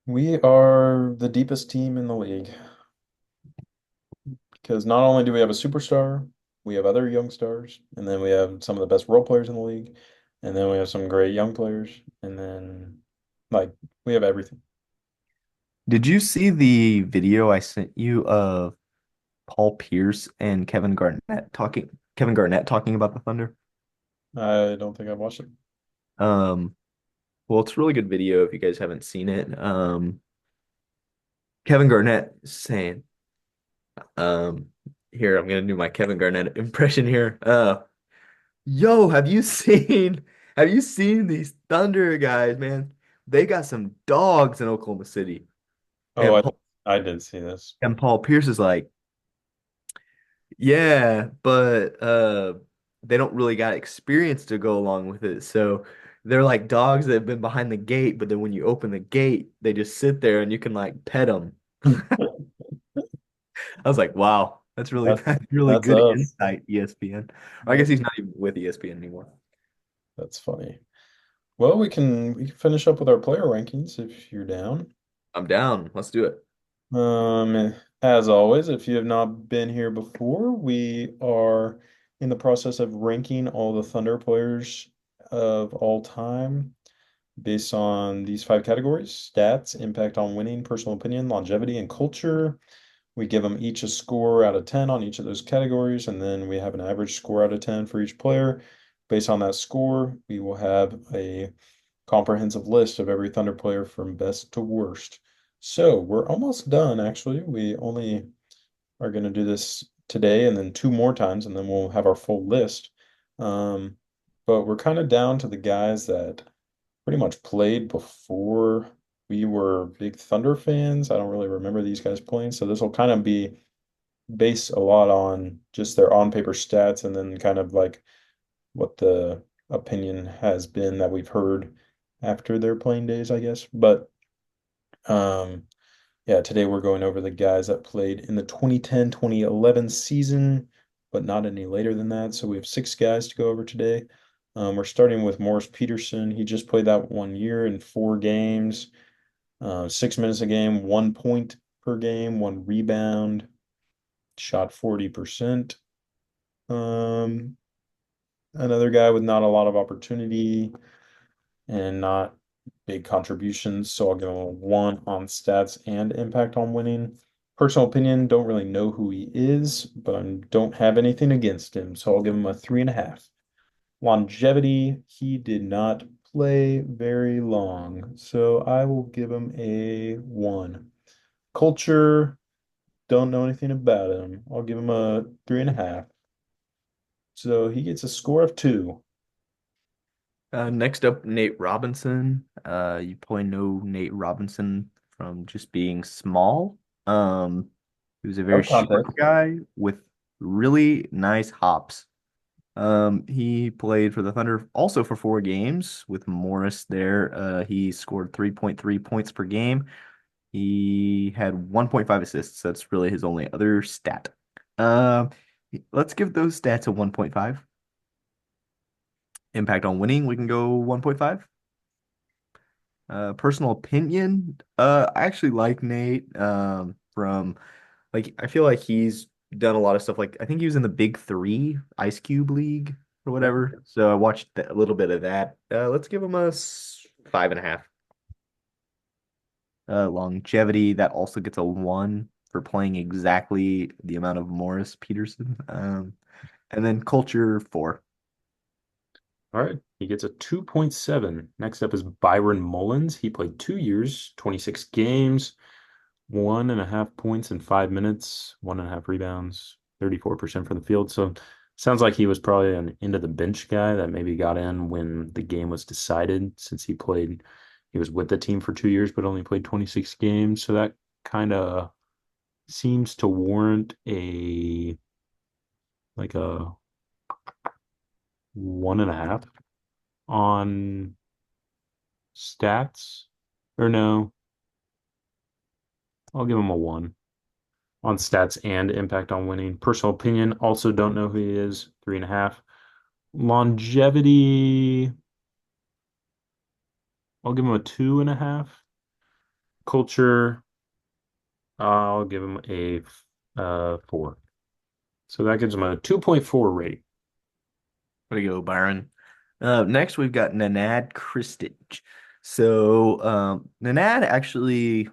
We are the deepest team in the league because not only do we have a superstar, we have other young stars, and then we have some of the best role players in the league, and then we have some great young players, and then like we have everything. Did you see the video I sent you of Paul Pierce and Kevin Garnett talking about the Thunder? I don't think I've watched it. Um, well, it's a really good video if you guys haven't seen it. Kevin Garnett saying, um, here, I'm gonna do my Kevin Garnett impression here. Yo, have you seen these Thunder guys, man? They got some dogs in Oklahoma City. Oh, And I Paul, I did see this. and Paul Pierce is like, yeah, but they don't really got experience to go along with it. So they're like dogs that have been behind the gate, but then when you open the gate, they just sit there and you can like pet them. I was like, wow, that's really That that's really that's good us. insight, ESPN. I guess That, he's not even with ESPN anymore. that's funny. Well, we can finish up with our player rankings if you're down. I'm down. Let's do it. As always, if you have not been here before, we are in the process of ranking all the Thunder players of all time based on these five categories: stats, impact on winning, personal opinion, longevity, and culture. We give them each a score out of 10 on each of those categories, and then we have an average score out of 10 for each player. Based on that score, we will have a comprehensive list of every Thunder player from best to worst. So we're almost done, actually. We only are going to do this today and then two more times, and then we'll have our full list. Um, but we're kind of down to the guys that pretty much played before we were big Thunder fans. I don't really remember these guys playing, so this will kind of be based a lot on just their on-paper stats and then kind of like what the opinion has been that we've heard after their playing days, I guess. But um, yeah, today we're going over the guys that played in the 2010-2011 season, but not any later than that. So we have six guys to go over today. We're starting with Morris Peterson. He just played that 1 year in 4 games, 6 minutes a game, 1 point per game, one rebound, shot 40%. Um, Another guy with not a lot of opportunity and not big contributions. So I'll give him a 1 on stats and impact on winning. Personal opinion, don't really know who he is, but I don't have anything against him, so I'll give him a 3.5. Longevity, he did not play very long, so I will give him a 1. Culture, don't know anything about him. I'll give him a 3.5. So he gets a score of 2. Next up, Nate Robinson. You probably know Nate Robinson from just being small. He was a very No short contest. guy with really nice hops. He played for the Thunder also for 4 games with Morris there. He scored 3.3 points per game. He had 1.5 assists. That's really his only other stat. Um, let's give those stats a 1.5. Impact on winning, we can go 1.5. Personal opinion, I actually like Nate from like I feel like he's done a lot of stuff like I think he was in the Big Three Ice Cube League or Yep. whatever. So I watched a little bit of that. Let's give him a 5.5. Longevity, that also gets a 1 for playing exactly the amount of Morris Peterson. And then culture 4. All right. He gets a 2.7. Next up is Byron Mullins. He played 2 years, 26 games, 1.5 points in 5 minutes, 1.5 rebounds, 34% from the field. So sounds like he was probably an into the bench guy that maybe got in when the game was decided since he was with the team for 2 years, but only played 26 games. So that kind of seems to warrant a 1.5 on stats. Or no, I'll give him a 1 on stats and impact on winning. Personal opinion, also don't know who he is. 3.5. Longevity, I'll give him a 2.5. Culture, I'll give him a 4. So that gives him a 2.4 rate. Way to go, Byron. Next, we've got Nanad Kristic. So, Nanad actually,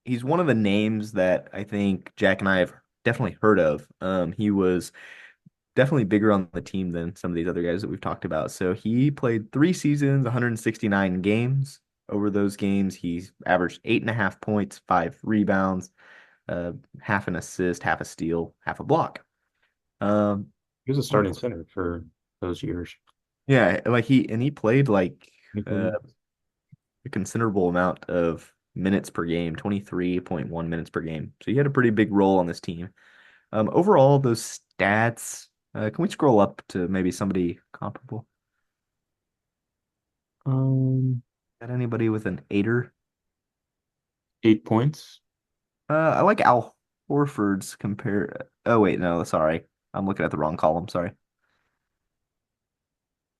he's one of the names that I think Jack and I have definitely heard of. He was definitely bigger on the team than some of these other guys that we've talked about. So, he played 3 seasons, 169 games. Over those games, he's averaged 8.5 points, 5 rebounds, half an assist, half a steal, half a block. Um, He was a starting center for those years. Yeah, like he played like uh, 24 a considerable amount of minutes per game, 23.1 minutes per game. So he had a pretty big role on this team. Overall, those stats, can we scroll up to maybe somebody comparable? Um, Got anybody with an eighter? 8 points. I like Al Horford's compare. Oh wait, no, sorry. I'm looking at the wrong column, sorry.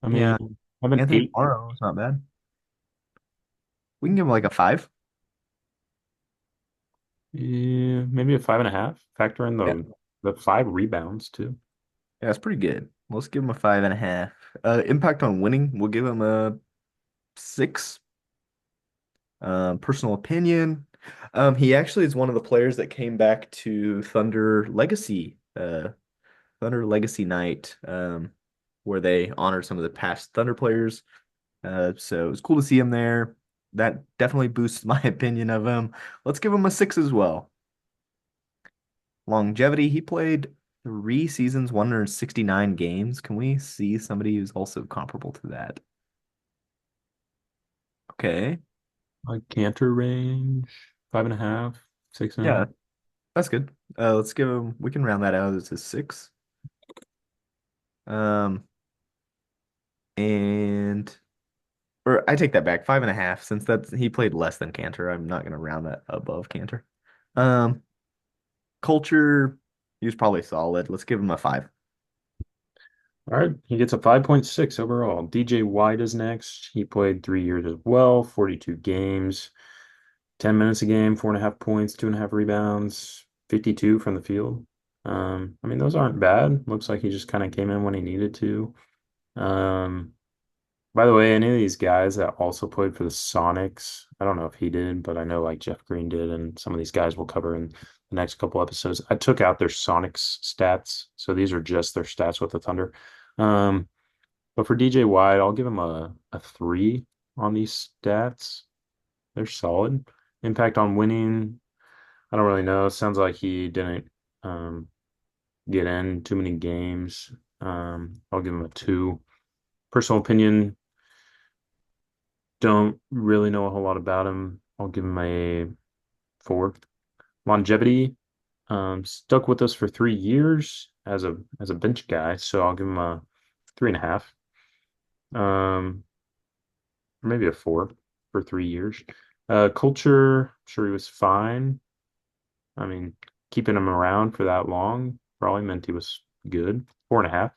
I mean, Yeah, have an Anthony 8. Morrow is not bad. We can give him like a 5. Yeah, maybe a 5.5. Factor in Yeah. the 5 rebounds too. Yeah, that's pretty good. Let's give him a 5.5. Impact on winning, we'll give him a 6. Personal opinion. He actually is one of the players that came back to Thunder Legacy Night, where they honored some of the past Thunder players. So it was cool to see him there. That definitely boosts my opinion of him. Let's give him a 6 as well. Longevity, he played 3 seasons, 169 games. Can we see somebody who's also comparable to that? Okay. Like Cantor range, 5.5, 6.5. Yeah, that's good. Let's give him, we can round that out as a 6. Um, and or I take that back, 5.5, since that's he played less than Cantor. I'm not gonna round that above Cantor. Um, culture, he was probably solid. Let's give him a 5. All right, he gets a 5.6 overall. DJ White is next. He played 3 years as well, 42 games, 10 minutes a game, 4.5 points, 2.5 rebounds, 52 from the field. I mean, those aren't bad. Looks like he just kind of came in when he needed to. Um, By the way, any of these guys that also played for the Sonics, I don't know if he did, but I know like Jeff Green did, and some of these guys will cover in the next couple episodes. I took out their Sonics stats, so these are just their stats with the Thunder. Um, but for DJ White, I'll give him a 3 on these stats. They're solid. Impact on winning, I don't really know. Sounds like he didn't um, get in too many games. I'll give him a 2. Personal opinion, don't really know a whole lot about him. I'll give him a 4. Longevity, stuck with us for 3 years as a bench guy, so I'll give him a 3.5. Maybe a 4 for 3 years. Culture, sure he was fine. I mean, keeping him around for that long probably meant he was good. 4.5.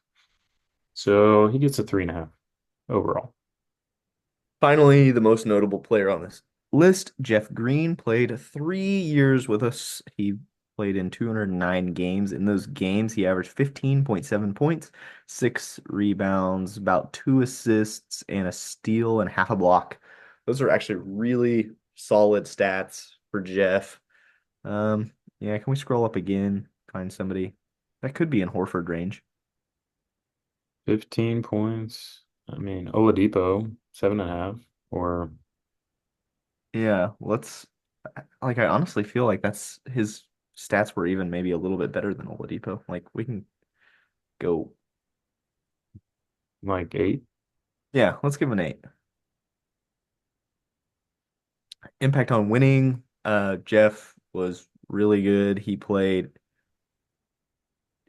So he gets a 3.5 overall. Finally, the most notable player on this list, Jeff Green, played 3 years with us. He played in 209 games. In those games, he averaged 15.7 points, 6 rebounds, about 2 assists, and a steal and half a block. Those are actually really solid stats for Jeff. Um, yeah, can we scroll up again? Find somebody that could be in Horford range. 15 points. I mean, Oladipo, 7.5. Or Yeah, let's like I honestly feel like that's his stats were even maybe a little bit better than Oladipo. Like we can go, like 8. yeah, let's give him an 8. Impact on winning. Jeff was really good. He played,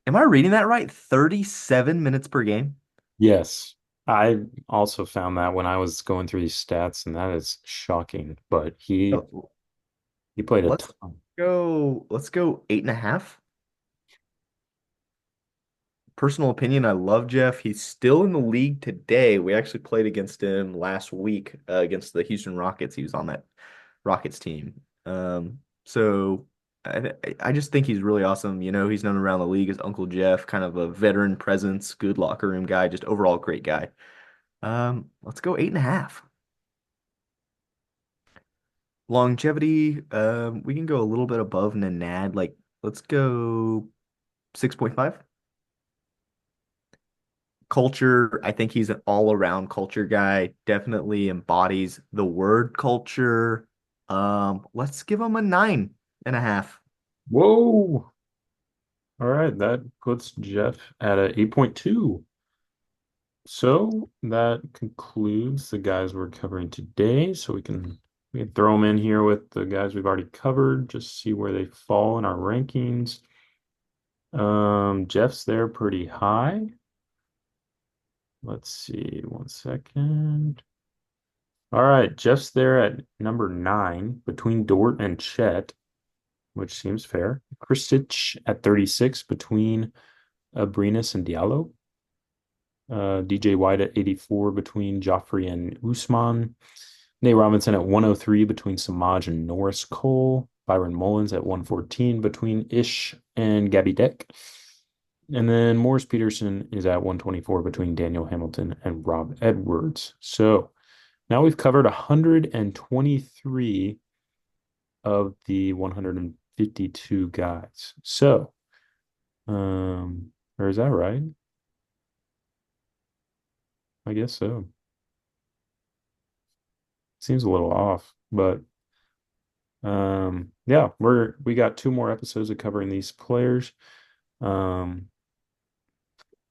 am I reading that right? 37 minutes per game. Yes. I also found that when I was going through these stats, and that is shocking. But he Oh, he played a let's ton. let's go 8.5. Personal opinion, I love Jeff. He's still in the league today. We actually played against him last week against the Houston Rockets. He was on that Rockets team. So I just think he's really awesome. You know, he's known around the league as Uncle Jeff, kind of a veteran presence, good locker room guy, just overall great guy. Let's go 8.5. Longevity, we can go a little bit above Nanad. Like, let's go 6.5. Culture, I think he's an all-around culture guy. Definitely embodies the word culture. Let's give him a 9.5. Whoa. All right, that puts Jeff at a 8.2. So that concludes the guys we're covering today. So we can throw them in here with the guys we've already covered, just see where they fall in our rankings. Jeff's there pretty high. Let's see, 1 second. All right, Jeff's there at number 9 between Dort and Chet, which seems fair. Kristich at 36 between Abrinas and Diallo. DJ White at 84 between Joffrey and Usman. Nate Robinson at 103 between Samaj and Norris Cole. Byron Mullins at 114 between Ish and Gabby Deck. And then Morris Peterson is at 124 between Daniel Hamilton and Rob Edwards. So now we've covered 123 of the 152 guys. So, or is that right? I guess so. Seems a little off, but yeah, we got 2 more episodes of covering these players. Um,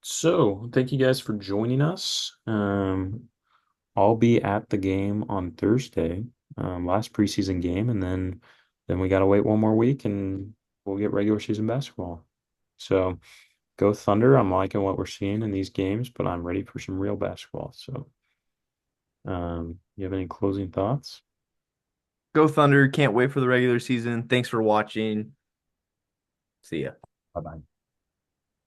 so thank you guys for joining us. I'll be at the game on Thursday, last preseason game, and then we gotta wait one more week and we'll get regular season basketball. So go Thunder. I'm liking what we're seeing in these games, but I'm ready for some real basketball. So you have any closing thoughts? Go Thunder. Can't wait for the regular season. Thanks for watching. See ya. Bye bye.